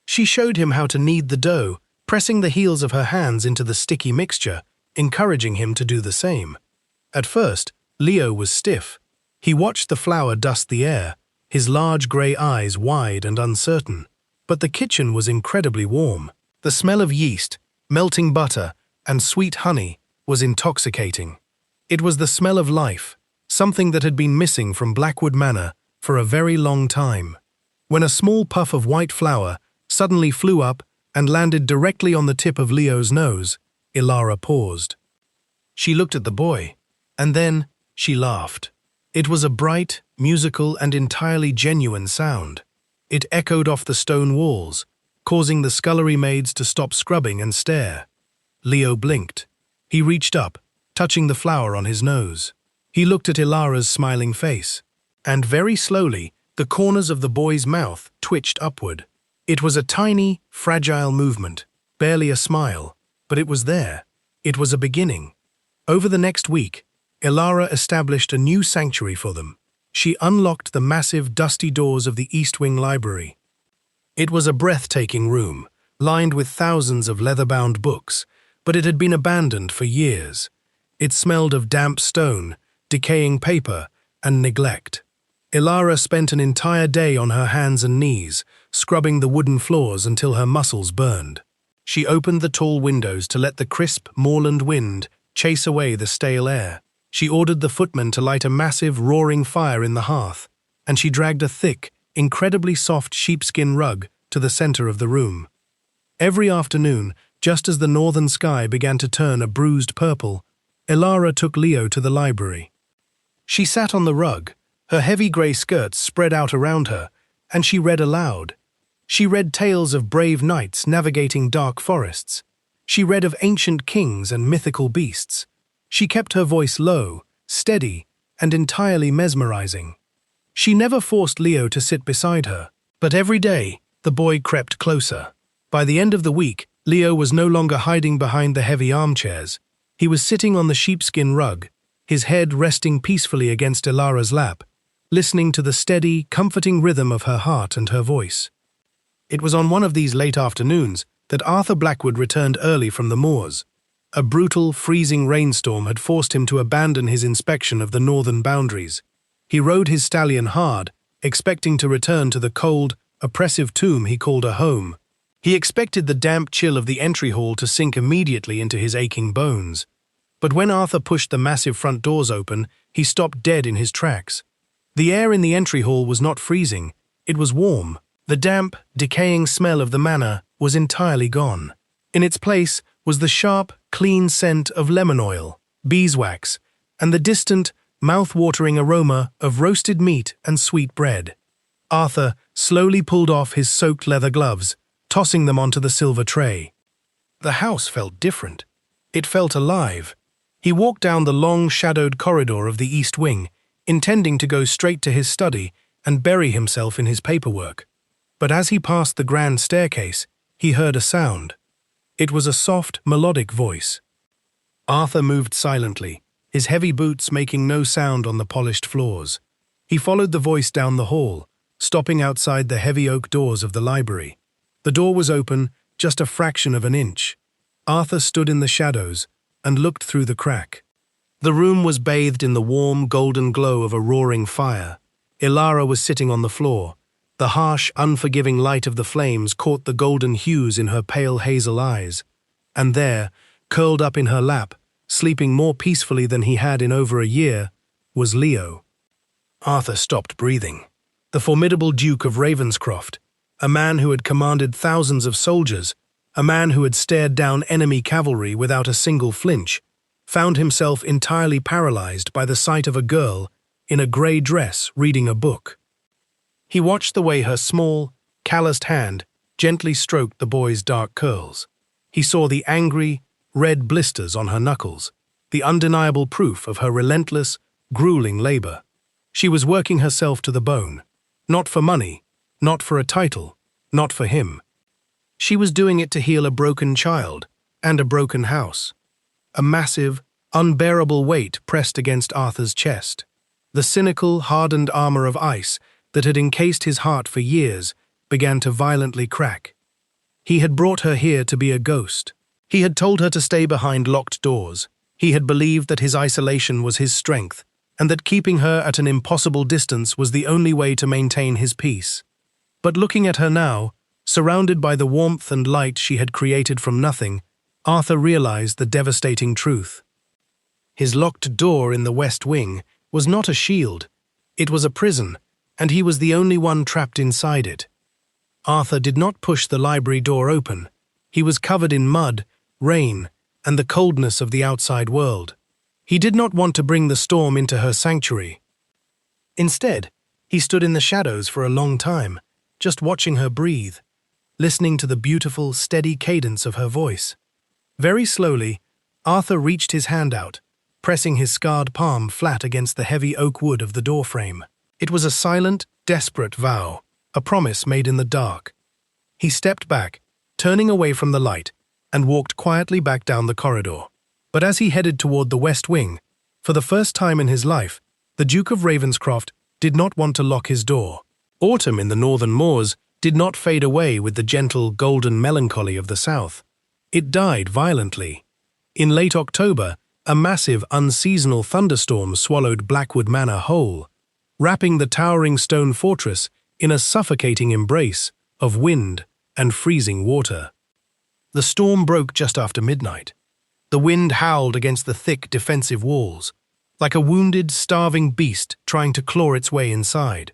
She showed him how to knead the dough, pressing the heels of her hands into the sticky mixture, encouraging him to do the same. At first, Leo was stiff. He watched the flour dust the air, his large grey eyes wide and uncertain. But the kitchen was incredibly warm. The smell of yeast, melting butter, and sweet honey was intoxicating. It was the smell of life, something that had been missing from Blackwood Manor for a very long time. When a small puff of white flour suddenly flew up and landed directly on the tip of Leo's nose, Elara paused. She looked at the boy, and then she laughed. It was a bright, musical, and entirely genuine sound. It echoed off the stone walls, causing the scullery maids to stop scrubbing and stare. Leo blinked. He reached up, touching the flour on his nose. He looked at Elara's smiling face, and very slowly, the corners of the boy's mouth twitched upward. It was a tiny, fragile movement, barely a smile, but it was there. It was a beginning. Over the next week, Elara established a new sanctuary for them. She unlocked the massive, dusty doors of the East Wing Library. It was a breathtaking room, lined with thousands of leather-bound books, but it had been abandoned for years. It smelled of damp stone, decaying paper, and neglect. Elara spent an entire day on her hands and knees, scrubbing the wooden floors until her muscles burned. She opened the tall windows to let the crisp moorland wind chase away the stale air. She ordered the footmen to light a massive, roaring fire in the hearth, and she dragged a thick, incredibly soft sheepskin rug to the center of the room. Every afternoon, just as the northern sky began to turn a bruised purple, Elara took Leo to the library. She sat on the rug, her heavy grey skirts spread out around her, and she read aloud. She read tales of brave knights navigating dark forests. She read of ancient kings and mythical beasts. She kept her voice low, steady, and entirely mesmerizing. She never forced Leo to sit beside her, but every day, the boy crept closer. By the end of the week, Leo was no longer hiding behind the heavy armchairs. He was sitting on the sheepskin rug, his head resting peacefully against Elara's lap, listening to the steady, comforting rhythm of her heart and her voice. It was on one of these late afternoons that Arthur Blackwood returned early from the moors. A brutal, freezing rainstorm had forced him to abandon his inspection of the northern boundaries. He rode his stallion hard, expecting to return to the cold, oppressive tomb he called a home. He expected the damp chill of the entry hall to sink immediately into his aching bones. But when Arthur pushed the massive front doors open, he stopped dead in his tracks. The air in the entry hall was not freezing, it was warm. The damp, decaying smell of the manor was entirely gone. In its place was the sharp, clean scent of lemon oil, beeswax, and the distant, mouth-watering aroma of roasted meat and sweet bread. Arthur slowly pulled off his soaked leather gloves, tossing them onto the silver tray. The house felt different. It felt alive. He walked down the long, shadowed corridor of the East Wing, intending to go straight to his study and bury himself in his paperwork. But as he passed the grand staircase, he heard a sound. It was a soft, melodic voice. Arthur moved silently, his heavy boots making no sound on the polished floors. He followed the voice down the hall, stopping outside the heavy oak doors of the library. The door was open, just a fraction of an inch. Arthur stood in the shadows and looked through the crack. The room was bathed in the warm, golden glow of a roaring fire. Elara was sitting on the floor. The harsh, unforgiving light of the flames caught the golden hues in her pale hazel eyes. And there, curled up in her lap, sleeping more peacefully than he had in over a year, was Leo. Arthur stopped breathing. The formidable Duke of Ravenscroft, a man who had commanded thousands of soldiers, a man who had stared down enemy cavalry without a single flinch, found himself entirely paralyzed by the sight of a girl in a grey dress reading a book. He watched the way her small, calloused hand gently stroked the boy's dark curls. He saw the angry, red blisters on her knuckles, the undeniable proof of her relentless, grueling labor. She was working herself to the bone, not for money, not for a title, not for him. She was doing it to heal a broken child and a broken house. A massive, unbearable weight pressed against Arthur's chest. The cynical, hardened armor of ice that had encased his heart for years began to violently crack. He had brought her here to be a ghost. He had told her to stay behind locked doors. He had believed that his isolation was his strength, and that keeping her at an impossible distance was the only way to maintain his peace. But looking at her now, surrounded by the warmth and light she had created from nothing, Arthur realized the devastating truth. His locked door in the West Wing was not a shield. It was a prison, and he was the only one trapped inside it. Arthur did not push the library door open. He was covered in mud, rain, and the coldness of the outside world. He did not want to bring the storm into her sanctuary. Instead, he stood in the shadows for a long time, just watching her breathe, listening to the beautiful, steady cadence of her voice. Very slowly, Arthur reached his hand out, pressing his scarred palm flat against the heavy oak wood of the doorframe. It was a silent, desperate vow, a promise made in the dark. He stepped back, turning away from the light, and walked quietly back down the corridor. But as he headed toward the West Wing, for the first time in his life, the Duke of Ravenscroft did not want to lock his door. Autumn in the northern moors did not fade away with the gentle, golden melancholy of the south. It died violently. In late October, a massive, unseasonal thunderstorm swallowed Blackwood Manor whole, wrapping the towering stone fortress in a suffocating embrace of wind and freezing water. The storm broke just after midnight. The wind howled against the thick, defensive walls, like a wounded, starving beast trying to claw its way inside.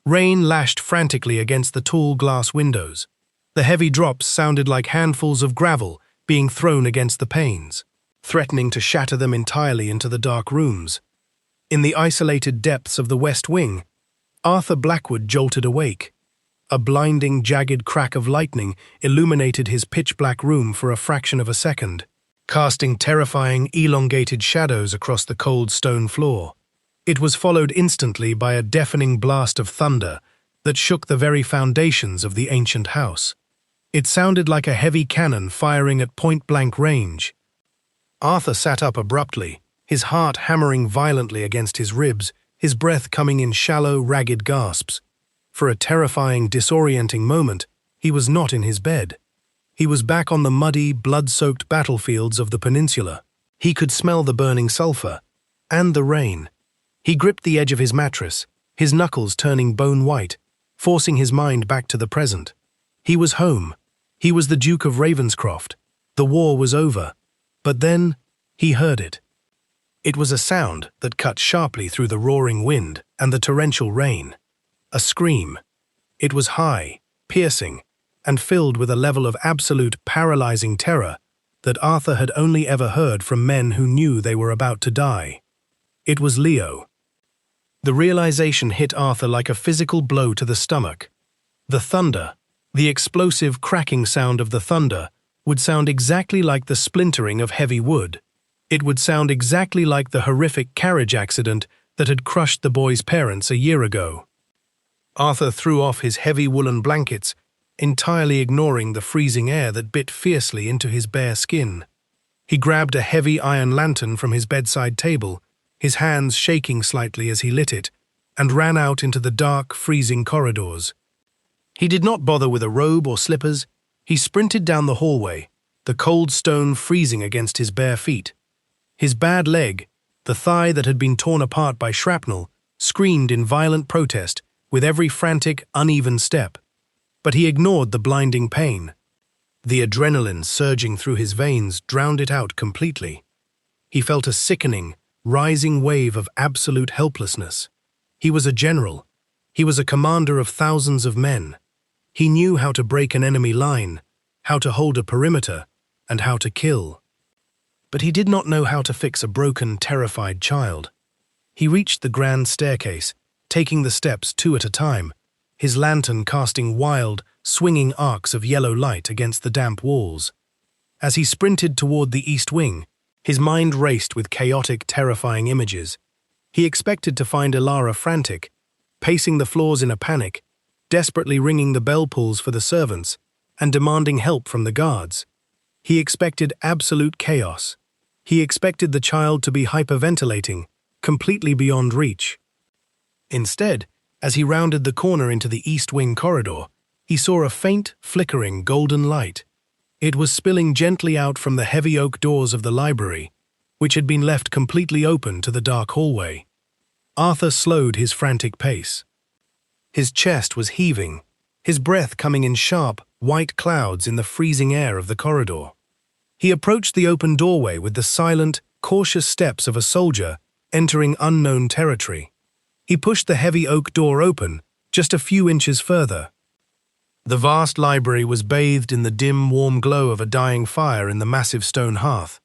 Rain lashed frantically against the tall glass windows. The heavy drops sounded like handfuls of gravel being thrown against the panes, threatening to shatter them entirely into the dark rooms. In the isolated depths of the West Wing, Arthur Blackwood jolted awake. A blinding, jagged crack of lightning illuminated his pitch-black room for a fraction of a second, casting terrifying, elongated shadows across the cold stone floor. It was followed instantly by a deafening blast of thunder that shook the very foundations of the ancient house. It sounded like a heavy cannon firing at point-blank range. Arthur sat up abruptly, his heart hammering violently against his ribs, his breath coming in shallow, ragged gasps. For a terrifying, disorienting moment, he was not in his bed. He was back on the muddy, blood-soaked battlefields of the peninsula. He could smell the burning sulfur and the rain. He gripped the edge of his mattress, his knuckles turning bone-white, forcing his mind back to the present. He was home. He was the Duke of Ravenscroft. The war was over. But then, he heard it. It was a sound that cut sharply through the roaring wind and the torrential rain. A scream. It was high, piercing, and filled with a level of absolute, paralyzing terror that Arthur had only ever heard from men who knew they were about to die. It was Leo. The realization hit Arthur like a physical blow to the stomach. The thunder, the explosive cracking sound of the thunder, would sound exactly like the splintering of heavy wood. It would sound exactly like the horrific carriage accident that had crushed the boy's parents a year ago. Arthur threw off his heavy woolen blankets, entirely ignoring the freezing air that bit fiercely into his bare skin. He grabbed a heavy iron lantern from his bedside table, his hands shaking slightly as he lit it, and ran out into the dark, freezing corridors. He did not bother with a robe or slippers. He sprinted down the hallway, the cold stone freezing against his bare feet. His bad leg, the thigh that had been torn apart by shrapnel, screamed in violent protest with every frantic, uneven step. But he ignored the blinding pain. The adrenaline surging through his veins drowned it out completely. He felt a sickening, rising wave of absolute helplessness. He was a general. He was a commander of thousands of men. He knew how to break an enemy line, how to hold a perimeter, and how to kill. But he did not know how to fix a broken, terrified child. He reached the grand staircase, taking the steps 2 at a time, his lantern casting wild, swinging arcs of yellow light against the damp walls. As he sprinted toward the east wing, his mind raced with chaotic, terrifying images. He expected to find Elara frantic, pacing the floors in a panic, desperately ringing the bell pulls for the servants, and demanding help from the guards. He expected absolute chaos. He expected the child to be hyperventilating, completely beyond reach. Instead, as he rounded the corner into the east wing corridor, he saw a faint, flickering golden light. It was spilling gently out from the heavy oak doors of the library, which had been left completely open to the dark hallway. Arthur slowed his frantic pace. His chest was heaving, his breath coming in sharp, white clouds in the freezing air of the corridor. He approached the open doorway with the silent, cautious steps of a soldier entering unknown territory. He pushed the heavy oak door open, just a few inches further. The vast library was bathed in the dim, warm glow of a dying fire in the massive stone hearth.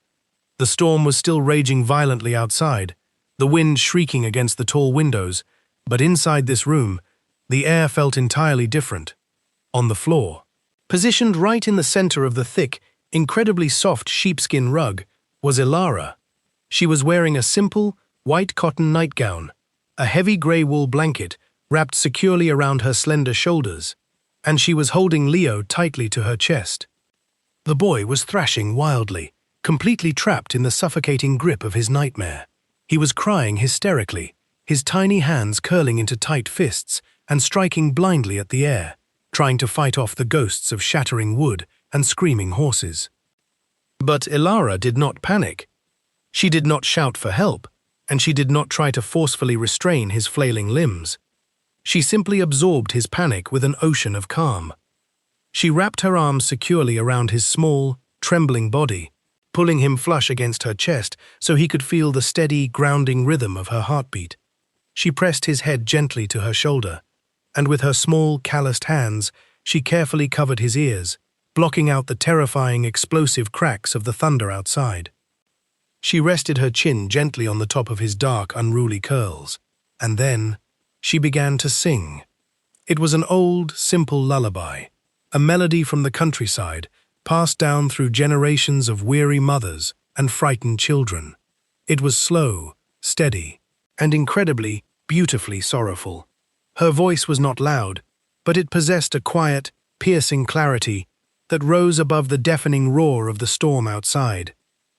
The storm was still raging violently outside, the wind shrieking against the tall windows, but inside this room, the air felt entirely different. On the floor, positioned right in the center of the thick, incredibly soft sheepskin rug, was Elara. She was wearing a simple, white cotton nightgown, a heavy grey wool blanket wrapped securely around her slender shoulders, and she was holding Leo tightly to her chest. The boy was thrashing wildly, completely trapped in the suffocating grip of his nightmare. He was crying hysterically, his tiny hands curling into tight fists and striking blindly at the air, trying to fight off the ghosts of shattering wood and screaming horses. But Elara did not panic. She did not shout for help, and she did not try to forcefully restrain his flailing limbs. She simply absorbed his panic with an ocean of calm. She wrapped her arms securely around his small, trembling body, pulling him flush against her chest so he could feel the steady, grounding rhythm of her heartbeat. She pressed his head gently to her shoulder, and with her small, calloused hands, she carefully covered his ears, blocking out the terrifying, explosive cracks of the thunder outside. She rested her chin gently on the top of his dark, unruly curls, and then she began to sing. It was an old, simple lullaby, a melody from the countryside, passed down through generations of weary mothers and frightened children. It was slow, steady, and incredibly, beautifully sorrowful. Her voice was not loud, but it possessed a quiet, piercing clarity that rose above the deafening roar of the storm outside.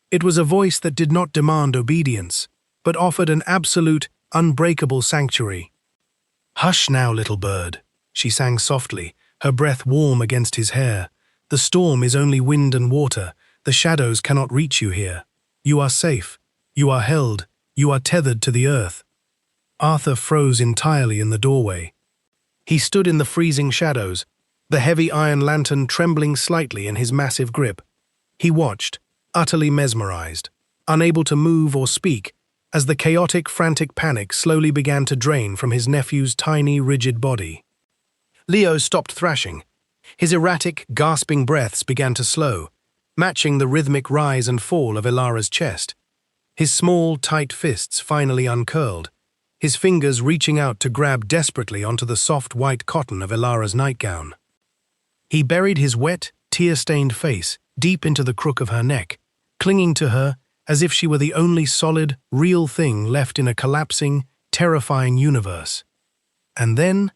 It was a voice that did not demand obedience, but offered an absolute, unbreakable sanctuary. "Hush now, little bird," she sang softly, her breath warm against his hair. "The storm is only wind and water. The shadows cannot reach you here. You are safe. You are held. You are tethered to the earth." Arthur froze entirely in the doorway. He stood in the freezing shadows, the heavy iron lantern trembling slightly in his massive grip. He watched, utterly mesmerized, unable to move or speak, as the chaotic, frantic panic slowly began to drain from his nephew's tiny, rigid body. Leo stopped thrashing. His erratic, gasping breaths began to slow, matching the rhythmic rise and fall of Elara's chest. His small, tight fists finally uncurled, his fingers reaching out to grab desperately onto the soft white cotton of Elara's nightgown. He buried his wet, tear-stained face deep into the crook of her neck, clinging to her as if she were the only solid, real thing left in a collapsing, terrifying universe. And then,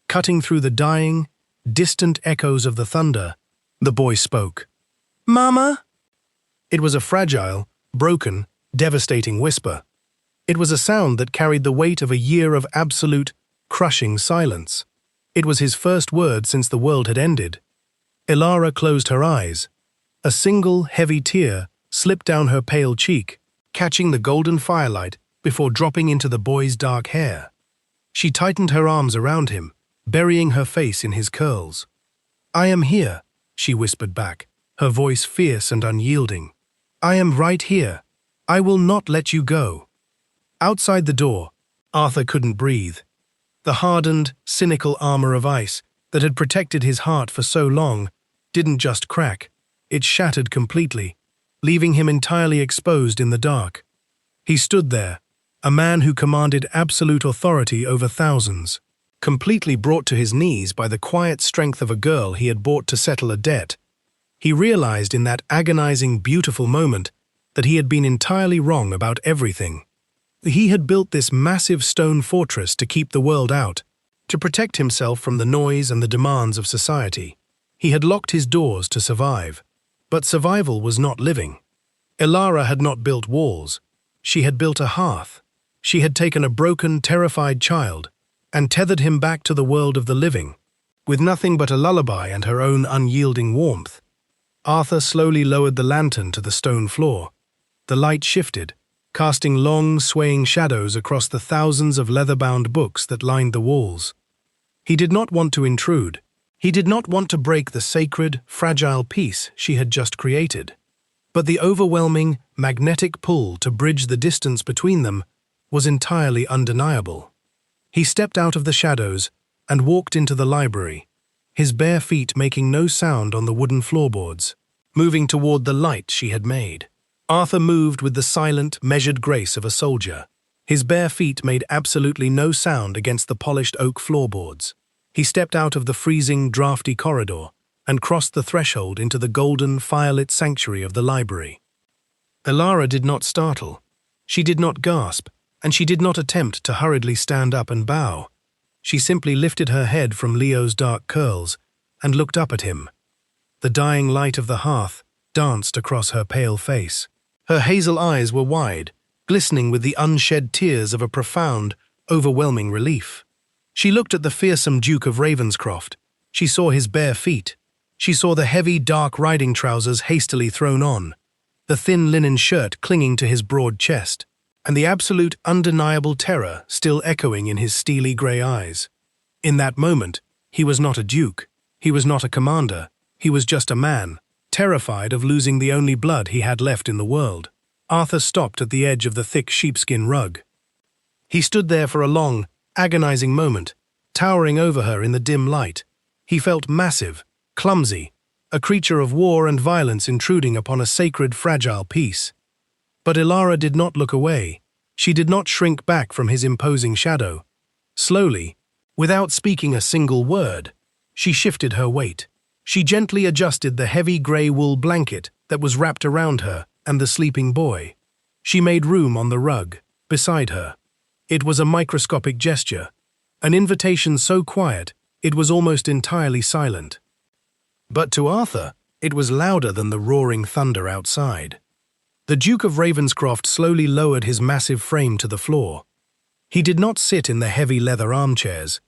cutting through the dying, distant echoes of the thunder, the boy spoke. "Mama?" It was a fragile, broken, devastating whisper. It was a sound that carried the weight of a year of absolute, crushing silence. It was his first word since the world had ended. Elara closed her eyes. A single, heavy tear slipped down her pale cheek, catching the golden firelight before dropping into the boy's dark hair. She tightened her arms around him, burying her face in his curls. "I am here," she whispered back, her voice fierce and unyielding. "I am right here. I will not let you go." Outside the door, Arthur couldn't breathe. The hardened, cynical armor of ice that had protected his heart for so long didn't just crack, it shattered completely, leaving him entirely exposed in the dark. He stood there, a man who commanded absolute authority over thousands, completely brought to his knees by the quiet strength of a girl he had bought to settle a debt. He realized in that agonizing, beautiful moment that he had been entirely wrong about everything. He had built this massive stone fortress to keep the world out, to protect himself from the noise and the demands of society. He had locked his doors to survive. But survival was not living. Elara had not built walls. She had built a hearth. She had taken a broken, terrified child and tethered him back to the world of the living, with nothing but a lullaby and her own unyielding warmth. Arthur slowly lowered the lantern to the stone floor. The light shifted, casting long, swaying shadows across the thousands of leather-bound books that lined the walls. He did not want to intrude. He did not want to break the sacred, fragile peace she had just created. But the overwhelming, magnetic pull to bridge the distance between them was entirely undeniable. He stepped out of the shadows and walked into the library, his bare feet making no sound on the wooden floorboards, moving toward the light she had made. Arthur moved with the silent, measured grace of a soldier. His bare feet made absolutely no sound against the polished oak floorboards. He stepped out of the freezing, drafty corridor and crossed the threshold into the golden, firelit sanctuary of the library. Elara did not startle. She did not gasp, and she did not attempt to hurriedly stand up and bow. She simply lifted her head from Leo's dark curls and looked up at him. The dying light of the hearth danced across her pale face. Her hazel eyes were wide, glistening with the unshed tears of a profound, overwhelming relief. She looked at the fearsome Duke of Ravenscroft. She saw his bare feet. She saw the heavy, dark riding trousers hastily thrown on, the thin linen shirt clinging to his broad chest, and the absolute, undeniable terror still echoing in his steely grey eyes. In that moment, he was not a duke. He was not a commander. He was just a man, terrified of losing the only blood he had left in the world. Arthur stopped at the edge of the thick sheepskin rug. He stood there for a long, agonizing moment, towering over her in the dim light. He felt massive, clumsy, a creature of war and violence intruding upon a sacred, fragile peace. But Elara did not look away. She did not shrink back from his imposing shadow. Slowly, without speaking a single word, she shifted her weight. She gently adjusted the heavy grey wool blanket that was wrapped around her and the sleeping boy. She made room on the rug, beside her. It was a microscopic gesture, an invitation so quiet it was almost entirely silent. But to Arthur, it was louder than the roaring thunder outside. The Duke of Ravenscroft slowly lowered his massive frame to the floor. He did not sit in the heavy leather armchairs.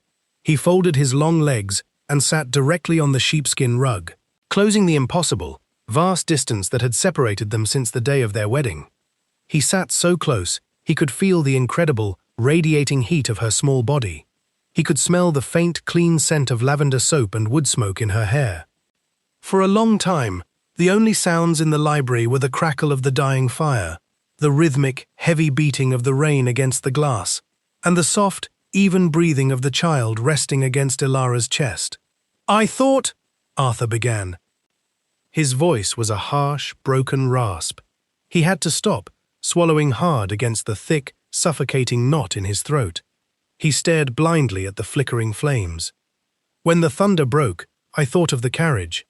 He folded his long legs and sat directly on the sheepskin rug, closing the impossible, vast distance that had separated them since the day of their wedding. He sat so close, he could feel the incredible, radiating heat of her small body. He could smell the faint, clean scent of lavender soap and wood smoke in her hair. For a long time, the only sounds in the library were the crackle of the dying fire, the rhythmic, heavy beating of the rain against the glass, and the soft, even breathing of the child resting against Elara's chest. "I thought," Arthur began. His voice was a harsh, broken rasp. He had to stop, swallowing hard against the thick, suffocating knot in his throat. He stared blindly at the flickering flames. When the thunder broke, I thought of the carriage.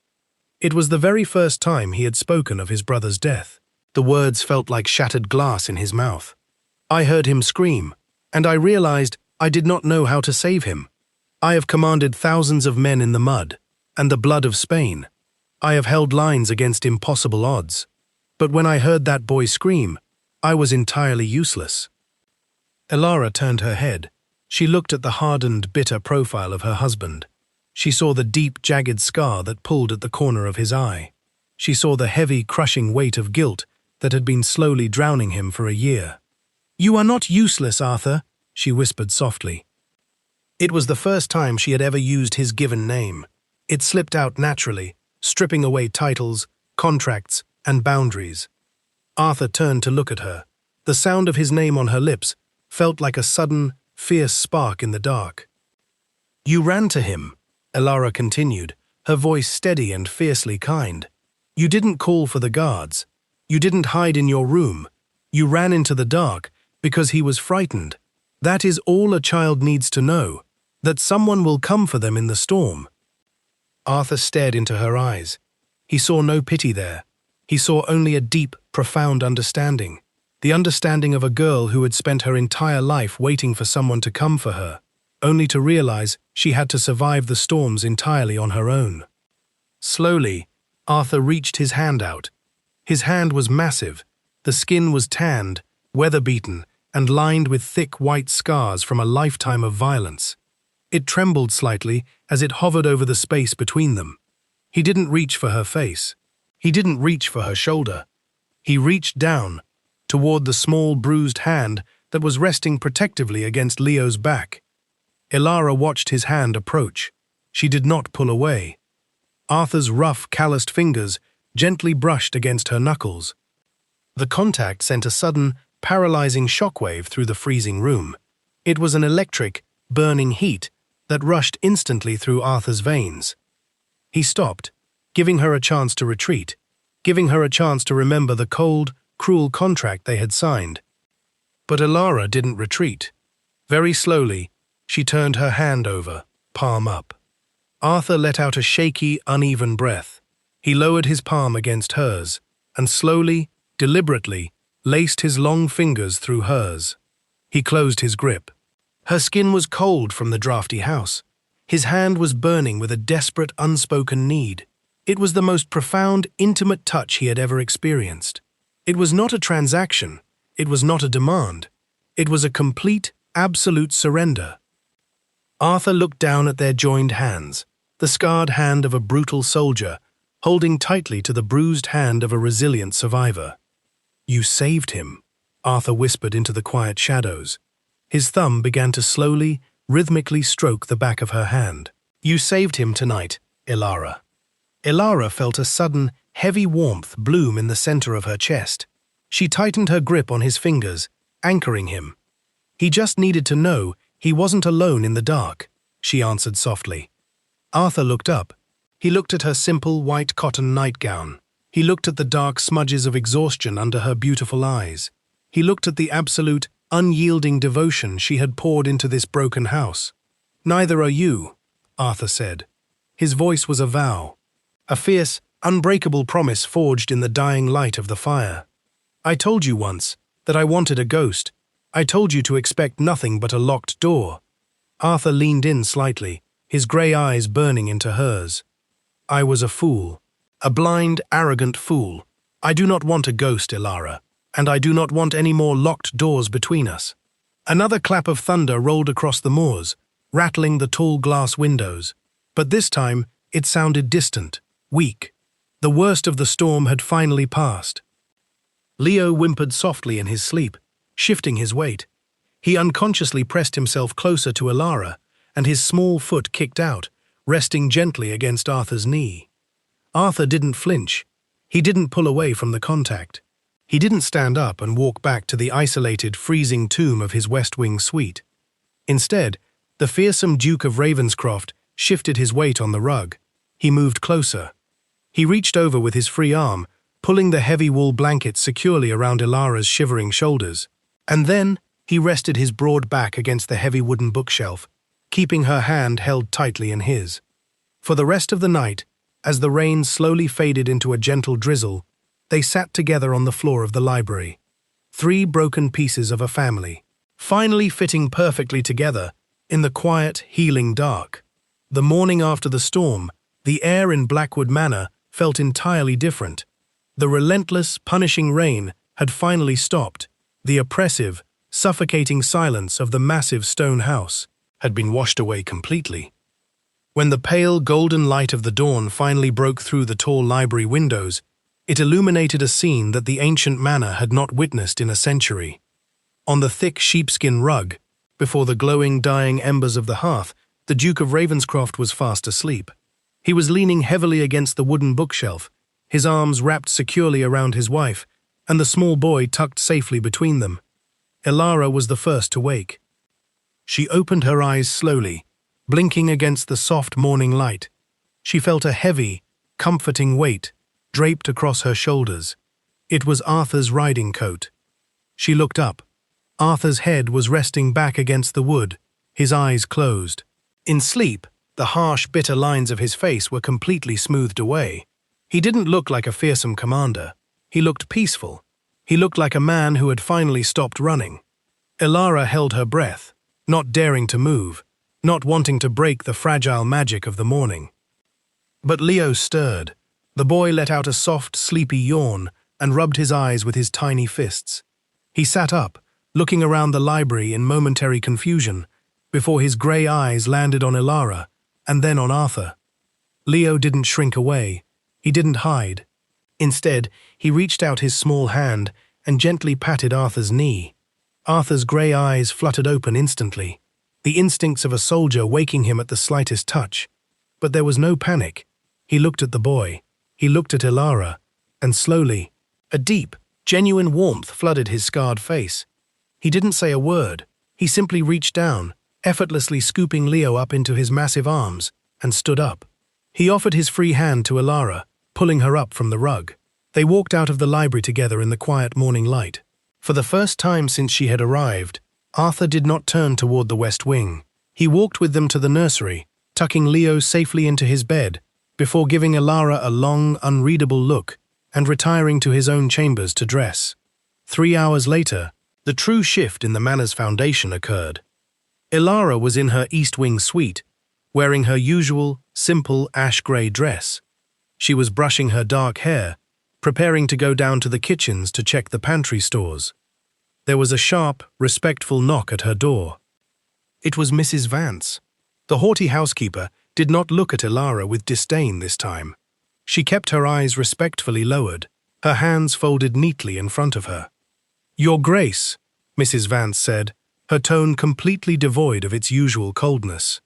It was the very first time he had spoken of his brother's death. The words felt like shattered glass in his mouth. I heard him scream, and I realized I did not know how to save him. I have commanded thousands of men in the mud, and the blood of Spain. I have held lines against impossible odds. But when I heard that boy scream, I was entirely useless. Elara turned her head. She looked at the hardened, bitter profile of her husband. She saw the deep, jagged scar that pulled at the corner of his eye. She saw the heavy, crushing weight of guilt that had been slowly drowning him for a year. "You are not useless, Arthur," she whispered softly. It was the first time she had ever used his given name. It slipped out naturally, stripping away titles, contracts, and boundaries. Arthur turned to look at her. The sound of his name on her lips felt like a sudden, fierce spark in the dark. "You ran to him," Elara continued, her voice steady and fiercely kind. "You didn't call for the guards. You didn't hide in your room. You ran into the dark because he was frightened. That is all a child needs to know, that someone will come for them in the storm." Arthur stared into her eyes. He saw no pity there. He saw only a deep, profound understanding. The understanding of a girl who had spent her entire life waiting for someone to come for her, only to realize she had to survive the storms entirely on her own. Slowly, Arthur reached his hand out. His hand was massive. The skin was tanned, weather-beaten, and lined with thick white scars from a lifetime of violence. It trembled slightly as it hovered over the space between them. He didn't reach for her face. He didn't reach for her shoulder. He reached down, toward the small bruised hand that was resting protectively against Leo's back. Elara watched his hand approach. She did not pull away. Arthur's rough, calloused fingers gently brushed against her knuckles. The contact sent a sudden, paralyzing shockwave through the freezing room. It was an electric, burning heat that rushed instantly through Arthur's veins. He stopped, giving her a chance to retreat, giving her a chance to remember the cold, cruel contract they had signed. But Elara didn't retreat. Very slowly, she turned her hand over, palm up. Arthur let out a shaky, uneven breath. He lowered his palm against hers, and slowly, deliberately, laced his long fingers through hers. He closed his grip. Her skin was cold from the drafty house. His hand was burning with a desperate, unspoken need. It was the most profound, intimate touch he had ever experienced. It was not a transaction. It was not a demand. It was a complete, absolute surrender. Arthur looked down at their joined hands, the scarred hand of a brutal soldier, holding tightly to the bruised hand of a resilient survivor. "You saved him," Arthur whispered into the quiet shadows. His thumb began to slowly, rhythmically stroke the back of her hand. "You saved him tonight, Elara." Elara felt a sudden, heavy warmth bloom in the center of her chest. She tightened her grip on his fingers, anchoring him. "He just needed to know he wasn't alone in the dark," she answered softly. Arthur looked up. He looked at her simple white cotton nightgown. He looked at the dark smudges of exhaustion under her beautiful eyes. He looked at the absolute, unyielding devotion she had poured into this broken house. "Neither are you," Arthur said. His voice was a vow, a fierce, unbreakable promise forged in the dying light of the fire. "I told you once that I wanted a ghost. I told you to expect nothing but a locked door." Arthur leaned in slightly, his grey eyes burning into hers. "I was a fool, a blind, arrogant fool. I do not want a ghost, Elara, and I do not want any more locked doors between us." Another clap of thunder rolled across the moors, rattling the tall glass windows. But this time, it sounded distant, weak. The worst of the storm had finally passed. Leo whimpered softly in his sleep, shifting his weight. He unconsciously pressed himself closer to Elara, and his small foot kicked out, resting gently against Arthur's knee. Arthur didn't flinch. He didn't pull away from the contact. He didn't stand up and walk back to the isolated, freezing tomb of his West Wing suite. Instead, the fearsome Duke of Ravenscroft shifted his weight on the rug. He moved closer. He reached over with his free arm, pulling the heavy wool blanket securely around Elara's shivering shoulders. And then he rested his broad back against the heavy wooden bookshelf, keeping her hand held tightly in his. For the rest of the night, as the rain slowly faded into a gentle drizzle, they sat together on the floor of the library. 3 broken pieces of a family, finally fitting perfectly together in the quiet, healing dark. The morning after the storm, the air in Blackwood Manor felt entirely different. The relentless, punishing rain had finally stopped. The oppressive, suffocating silence of the massive stone house had been washed away completely. When the pale, golden light of the dawn finally broke through the tall library windows, it illuminated a scene that the ancient manor had not witnessed in a century. On the thick sheepskin rug, before the glowing, dying embers of the hearth, the Duke of Ravenscroft was fast asleep. He was leaning heavily against the wooden bookshelf, his arms wrapped securely around his wife, and the small boy tucked safely between them. Elara was the first to wake. She opened her eyes slowly, blinking against the soft morning light. She felt a heavy, comforting weight draped across her shoulders. It was Arthur's riding coat. She looked up. Arthur's head was resting back against the wood, his eyes closed. In sleep, the harsh, bitter lines of his face were completely smoothed away. He didn't look like a fearsome commander. He looked peaceful. He looked like a man who had finally stopped running. Elara held her breath, not daring to move, not wanting to break the fragile magic of the morning. But Leo stirred. The boy let out a soft, sleepy yawn and rubbed his eyes with his tiny fists. He sat up, looking around the library in momentary confusion, before his grey eyes landed on Elara and then on Arthur. Leo didn't shrink away. He didn't hide. Instead, he reached out his small hand and gently patted Arthur's knee. Arthur's grey eyes fluttered open instantly, the instincts of a soldier waking him at the slightest touch. But there was no panic. He looked at the boy. He looked at Elara, and slowly, a deep, genuine warmth flooded his scarred face. He didn't say a word. He simply reached down, effortlessly scooping Leo up into his massive arms, and stood up. He offered his free hand to Elara, pulling her up from the rug. They walked out of the library together in the quiet morning light. For the first time since she had arrived, Arthur did not turn toward the west wing. He walked with them to the nursery, tucking Leo safely into his bed, before giving Elara a long, unreadable look and retiring to his own chambers to dress. 3 hours later, the true shift in the manor's foundation occurred. Elara was in her East Wing suite, wearing her usual, simple ash-grey dress. She was brushing her dark hair, preparing to go down to the kitchens to check the pantry stores. There was a sharp, respectful knock at her door. It was Mrs. Vance. The haughty housekeeper did not look at Elara with disdain this time. She kept her eyes respectfully lowered, her hands folded neatly in front of her. "Your Grace," Mrs. Vance said, her tone completely devoid of its usual coldness.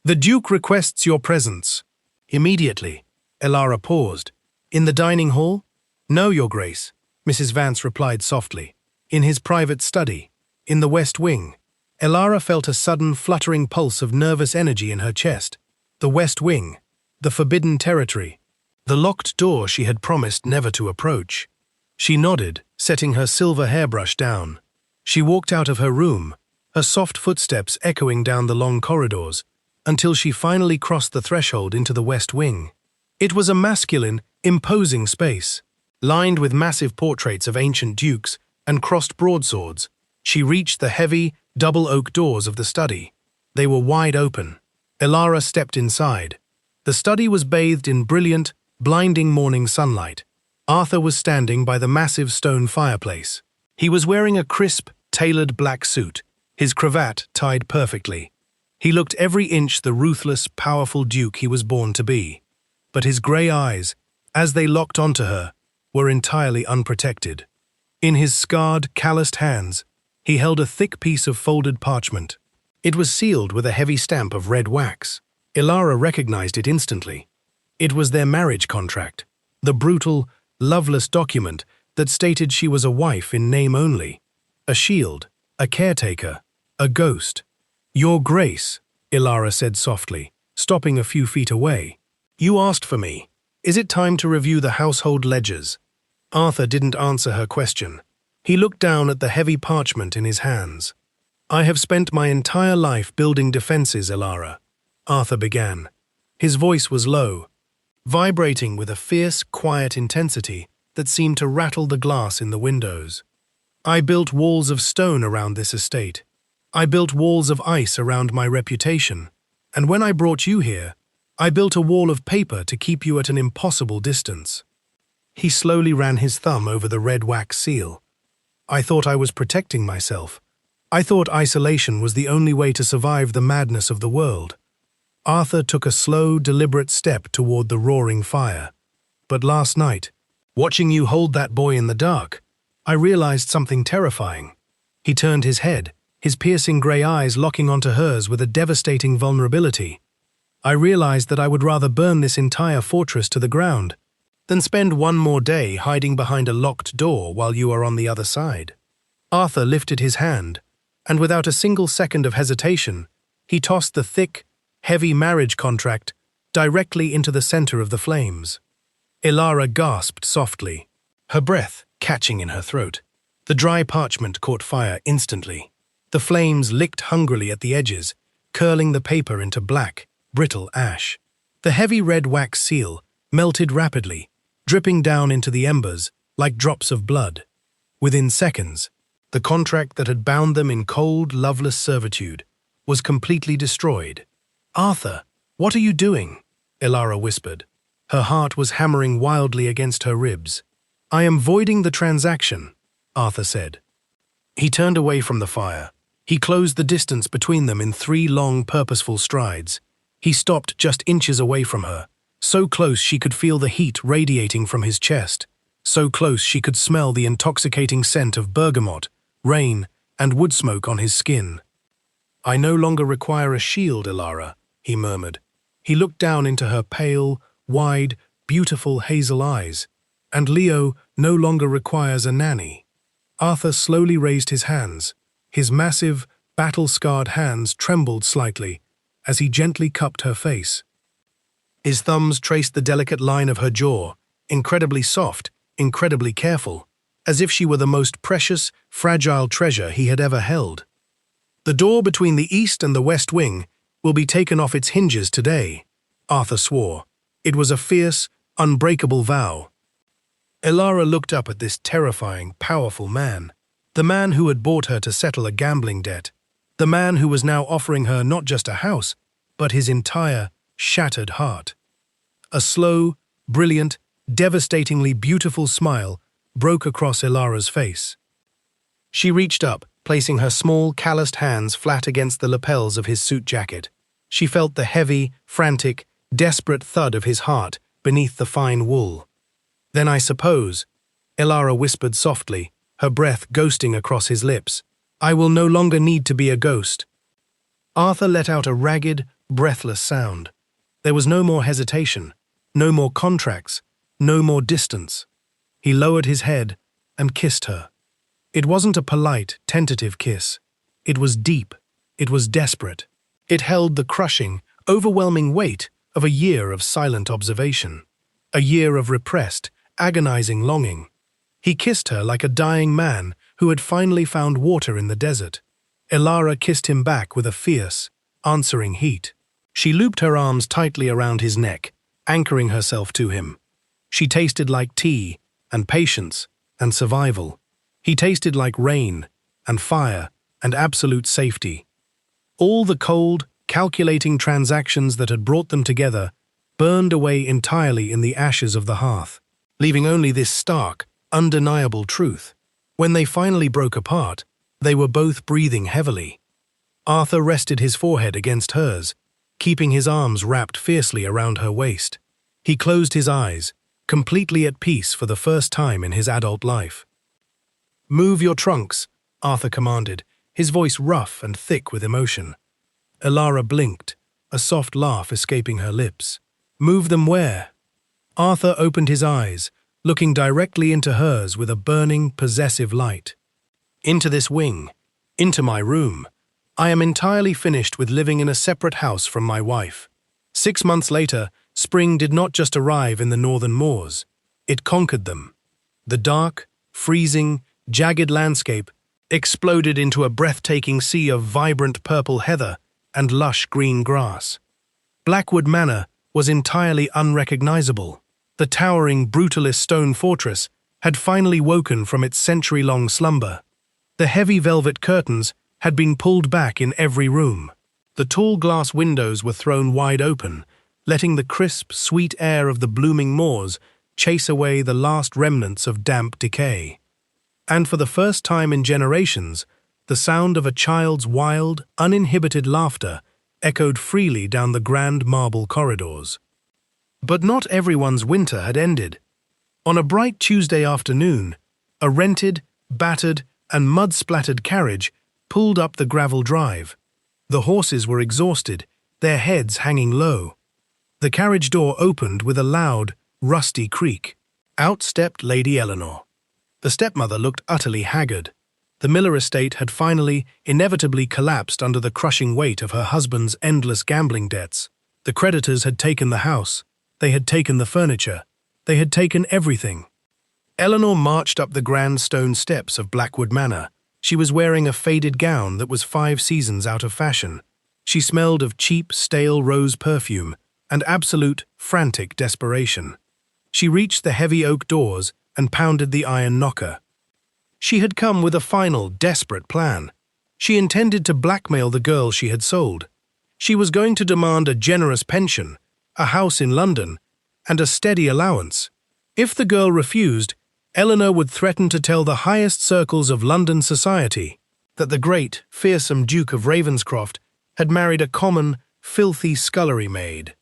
"The Duke requests your presence." Immediately, Elara paused. "In the dining hall?" "No, Your Grace," Mrs. Vance replied softly. "In his private study, in the West Wing." Elara felt a sudden fluttering pulse of nervous energy in her chest. The West Wing, the forbidden territory, the locked door she had promised never to approach. She nodded, setting her silver hairbrush down. She walked out of her room, her soft footsteps echoing down the long corridors, until she finally crossed the threshold into the West Wing. It was a masculine, imposing space, lined with massive portraits of ancient dukes and crossed broadswords. She reached the heavy, double oak doors of the study. They were wide open. Elara stepped inside. The study was bathed in brilliant, blinding morning sunlight. Arthur was standing by the massive stone fireplace. He was wearing a crisp, tailored black suit, his cravat tied perfectly. He looked every inch the ruthless, powerful duke he was born to be. But his grey eyes, as they locked onto her, were entirely unprotected. In his scarred, calloused hands, he held a thick piece of folded parchment. It was sealed with a heavy stamp of red wax. Elara recognized it instantly. It was their marriage contract, the brutal, loveless document that stated she was a wife in name only, a shield, a caretaker, a ghost. "Your Grace," Elara said softly, stopping a few feet away. "You asked for me. Is it time to review the household ledgers?" Arthur didn't answer her question. He looked down at the heavy parchment in his hands. "I have spent my entire life building defenses, Elara," Arthur began. His voice was low, vibrating with a fierce, quiet intensity that seemed to rattle the glass in the windows. "I built walls of stone around this estate. I built walls of ice around my reputation. And when I brought you here, I built a wall of paper to keep you at an impossible distance." He slowly ran his thumb over the red wax seal. "I thought I was protecting myself. I thought isolation was the only way to survive the madness of the world." Arthur took a slow, deliberate step toward the roaring fire. "But last night, watching you hold that boy in the dark, I realized something terrifying." He turned his head, his piercing grey eyes locking onto hers with a devastating vulnerability. "I realized that I would rather burn this entire fortress to the ground than spend one more day hiding behind a locked door while you are on the other side." Arthur lifted his hand, and without a single second of hesitation, he tossed the thick, heavy marriage contract directly into the center of the flames. Elara gasped softly, her breath catching in her throat. The dry parchment caught fire instantly. The flames licked hungrily at the edges, curling the paper into black, brittle ash. The heavy red wax seal melted rapidly, dripping down into the embers like drops of blood. Within seconds, the contract that had bound them in cold, loveless servitude was completely destroyed. "Arthur, what are you doing?" Elara whispered. Her heart was hammering wildly against her ribs. "I am voiding the transaction," Arthur said. He turned away from the fire. He closed the distance between them in 3 long, purposeful strides. He stopped just inches away from her, so close she could feel the heat radiating from his chest, so close she could smell the intoxicating scent of bergamot, rain, and wood smoke on his skin. "I no longer require a shield, Elara," he murmured. He looked down into her pale, wide, beautiful hazel eyes. "And Leo no longer requires a nanny." Arthur slowly raised his hands. His massive, battle-scarred hands trembled slightly as he gently cupped her face. His thumbs traced the delicate line of her jaw, incredibly soft, incredibly careful, as if she were the most precious, fragile treasure he had ever held. "The door between the east and the west wing will be taken off its hinges today," Arthur swore. It was a fierce, unbreakable vow. Elara looked up at this terrifying, powerful man, the man who had bought her to settle a gambling debt, the man who was now offering her not just a house, but his entire, shattered heart. A slow, brilliant, devastatingly beautiful smile broke across Elara's face. She reached up, placing her small, calloused hands flat against the lapels of his suit jacket. She felt the heavy, frantic, desperate thud of his heart beneath the fine wool. "Then I suppose," Elara whispered softly, her breath ghosting across his lips, "I will no longer need to be a ghost." Arthur let out a ragged, breathless sound. There was no more hesitation, no more contracts, no more distance. He lowered his head and kissed her. It wasn't a polite, tentative kiss. It was deep. It was desperate. It held the crushing, overwhelming weight of a year of silent observation, a year of repressed, agonizing longing. He kissed her like a dying man who had finally found water in the desert. Elara kissed him back with a fierce, answering heat. She looped her arms tightly around his neck, anchoring herself to him. She tasted like tea, and patience, and survival. He tasted like rain, and fire, and absolute safety. All the cold, calculating transactions that had brought them together burned away entirely in the ashes of the hearth, leaving only this stark, undeniable truth. When they finally broke apart, they were both breathing heavily. Arthur rested his forehead against hers, keeping his arms wrapped fiercely around her waist. He closed his eyes, completely at peace for the first time in his adult life. "Move your trunks," Arthur commanded, his voice rough and thick with emotion. Elara blinked, a soft laugh escaping her lips. "Move them where?" Arthur opened his eyes, looking directly into hers with a burning, possessive light. "Into this wing, into my room. I am entirely finished with living in a separate house from my wife." 6 months later, spring did not just arrive in the northern moors. It conquered them. The dark, freezing, jagged landscape exploded into a breathtaking sea of vibrant purple heather and lush green grass. Blackwood Manor was entirely unrecognizable. The towering, brutalist stone fortress had finally woken from its century-long slumber. The heavy velvet curtains had been pulled back in every room. The tall glass windows were thrown wide open, letting the crisp, sweet air of the blooming moors chase away the last remnants of damp decay. And for the first time in generations, the sound of a child's wild, uninhibited laughter echoed freely down the grand marble corridors. But not everyone's winter had ended. On a bright Tuesday afternoon, a rented, battered, and mud-splattered carriage pulled up the gravel drive. The horses were exhausted, their heads hanging low. The carriage door opened with a loud, rusty creak. Out stepped Lady Eleanor. The stepmother looked utterly haggard. The Miller estate had finally, inevitably collapsed under the crushing weight of her husband's endless gambling debts. The creditors had taken the house. They had taken the furniture. They had taken everything. Eleanor marched up the grand stone steps of Blackwood Manor. She was wearing a faded gown that was 5 seasons out of fashion. She smelled of cheap, stale rose perfume and absolute, frantic desperation. She reached the heavy oak doors and pounded the iron knocker. She had come with a final, desperate plan. She intended to blackmail the girl she had sold. She was going to demand a generous pension, a house in London, and a steady allowance. If the girl refused, Eleanor would threaten to tell the highest circles of London society that the great, fearsome Duke of Ravenscroft had married a common, filthy scullery maid.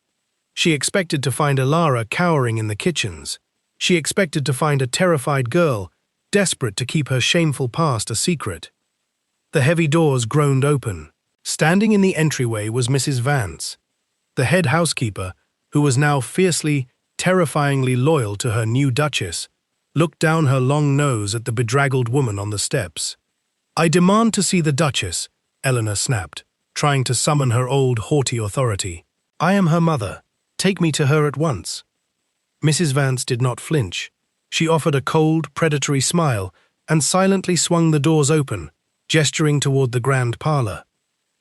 She expected to find Elara cowering in the kitchens. She expected to find a terrified girl, desperate to keep her shameful past a secret. The heavy doors groaned open. Standing in the entryway was Mrs. Vance, the head housekeeper, who was now fiercely, terrifyingly loyal to her new duchess, looked down her long nose at the bedraggled woman on the steps. "I demand to see the duchess," Eleanor snapped, trying to summon her old haughty authority. "I am her mother. Take me to her at once." Mrs. Vance did not flinch. She offered a cold, predatory smile and silently swung the doors open, gesturing toward the grand parlor.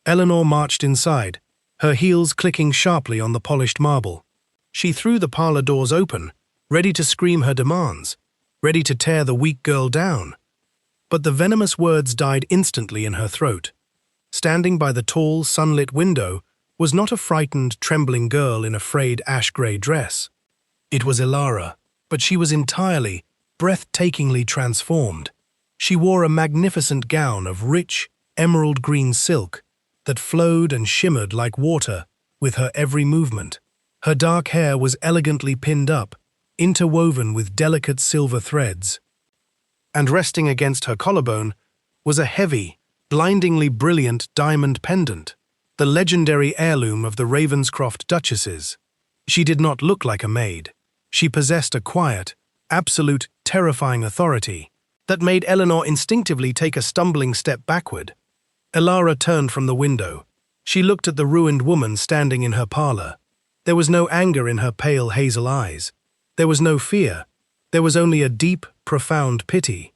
Eleanor marched inside, her heels clicking sharply on the polished marble. She threw the parlor doors open, ready to scream her demands, ready to tear the weak girl down. But the venomous words died instantly in her throat. Standing by the tall, sunlit window was not a frightened, trembling girl in a frayed ash-gray dress. It was Elara, but she was entirely, breathtakingly transformed. She wore a magnificent gown of rich, emerald-green silk that flowed and shimmered like water with her every movement. Her dark hair was elegantly pinned up, interwoven with delicate silver threads. And resting against her collarbone was a heavy, blindingly brilliant diamond pendant, the legendary heirloom of the Ravenscroft duchesses. She did not look like a maid. She possessed a quiet, absolute, terrifying authority that made Eleanor instinctively take a stumbling step backward. Elara turned from the window. She looked at the ruined woman standing in her parlor. There was no anger in her pale hazel eyes. There was no fear. There was only a deep, profound pity.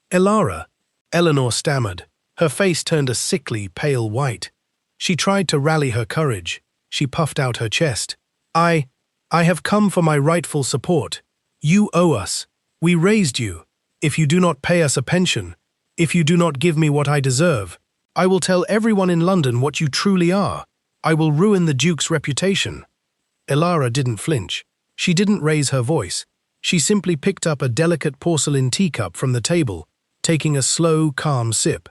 "Elara," Eleanor stammered. Her face turned a sickly, pale white. She tried to rally her courage. She puffed out her chest. I have come for my rightful support. You owe us. We raised you. If you do not pay us a pension, if you do not give me what I deserve, I will tell everyone in London what you truly are. I will ruin the Duke's reputation." Elara didn't flinch. She didn't raise her voice. She simply picked up a delicate porcelain teacup from the table, taking a slow, calm sip.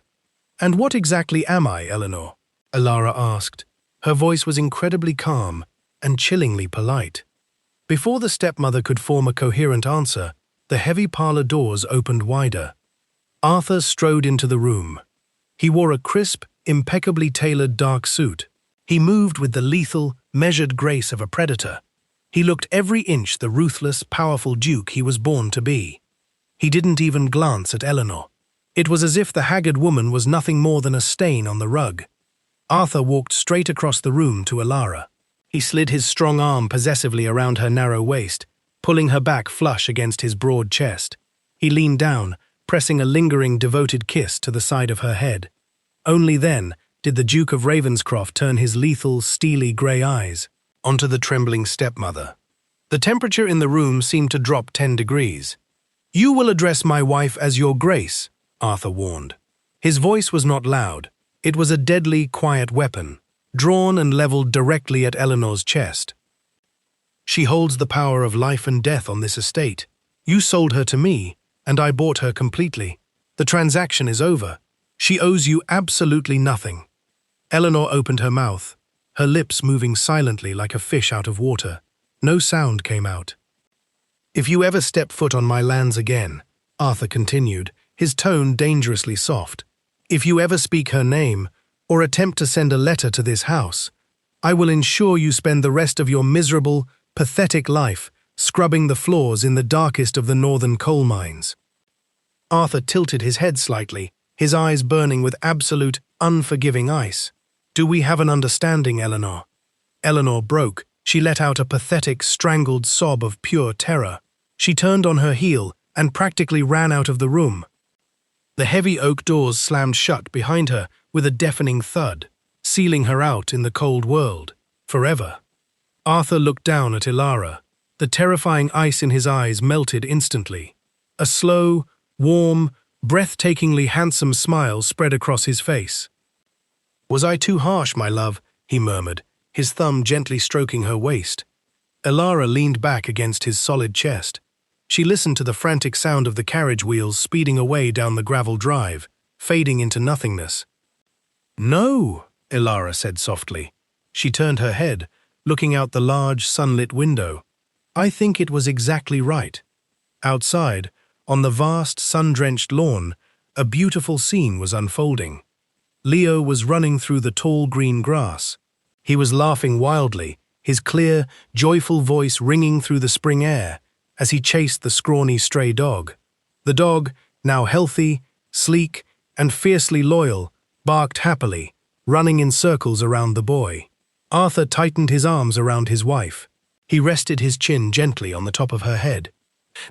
"And what exactly am I, Eleanor?" Elara asked. Her voice was incredibly calm and chillingly polite. Before the stepmother could form a coherent answer, the heavy parlor doors opened wider. Arthur strode into the room. He wore a crisp, impeccably tailored dark suit. He moved with the lethal, measured grace of a predator. He looked every inch the ruthless, powerful duke he was born to be. He didn't even glance at Eleanor. It was as if the haggard woman was nothing more than a stain on the rug. Arthur walked straight across the room to Elara. He slid his strong arm possessively around her narrow waist, pulling her back flush against his broad chest. He leaned down, pressing a lingering, devoted kiss to the side of her head. Only then did the Duke of Ravenscroft turn his lethal, steely grey eyes onto the trembling stepmother. The temperature in the room seemed to drop 10 degrees. "You will address my wife as your grace," Arthur warned. His voice was not loud. It was a deadly, quiet weapon, drawn and leveled directly at Eleanor's chest. "She holds the power of life and death on this estate. You sold her to me, and I bought her completely. The transaction is over. She owes you absolutely nothing." Eleanor opened her mouth, her lips moving silently like a fish out of water. No sound came out. "If you ever step foot on my lands again," Arthur continued, his tone dangerously soft, "if you ever speak her name or attempt to send a letter to this house, I will ensure you spend the rest of your miserable, pathetic life scrubbing the floors in the darkest of the northern coal mines." Arthur tilted his head slightly, his eyes burning with absolute, unforgiving ice. "Do we have an understanding, Eleanor?" Eleanor broke. She let out a pathetic, strangled sob of pure terror. She turned on her heel and practically ran out of the room. The heavy oak doors slammed shut behind her with a deafening thud, sealing her out in the cold world, forever. Arthur looked down at Elara. The terrifying ice in his eyes melted instantly. A slow, warm, breathtakingly handsome smile spread across his face. "Was I too harsh, my love?" he murmured, his thumb gently stroking her waist. Elara leaned back against his solid chest. She listened to the frantic sound of the carriage wheels speeding away down the gravel drive, fading into nothingness. "No," Elara said softly. She turned her head, looking out the large, sunlit window. "I think it was exactly right." Outside, on the vast, sun-drenched lawn, a beautiful scene was unfolding. Leo was running through the tall green grass. He was laughing wildly, his clear, joyful voice ringing through the spring air as he chased the scrawny stray dog. The dog, now healthy, sleek, and fiercely loyal, barked happily, running in circles around the boy. Arthur tightened his arms around his wife. He rested his chin gently on the top of her head.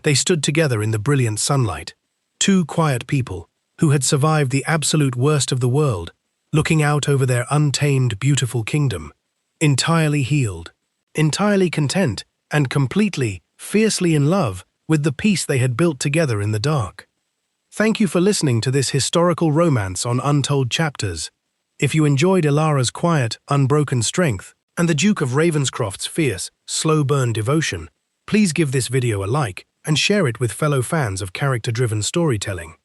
They stood together in the brilliant sunlight, two quiet people who had survived the absolute worst of the world, looking out over their untamed, beautiful kingdom, entirely healed, entirely content, and completely, fiercely in love with the peace they had built together in the dark. Thank you for listening to this historical romance on Untold Chapters. If you enjoyed Elara's quiet, unbroken strength and the Duke of Ravenscroft's fierce, slow-burn devotion, please give this video a like and share it with fellow fans of character-driven storytelling.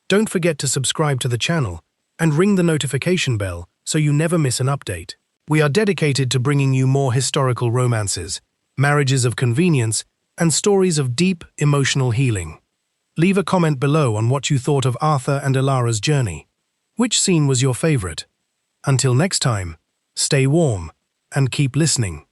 Don't forget to subscribe to the channel and ring the notification bell so you never miss an update. We are dedicated to bringing you more historical romances, marriages of convenience, and stories of deep, emotional healing. Leave a comment below on what you thought of Arthur and Elara's journey. Which scene was your favorite? Until next time, stay warm and keep listening.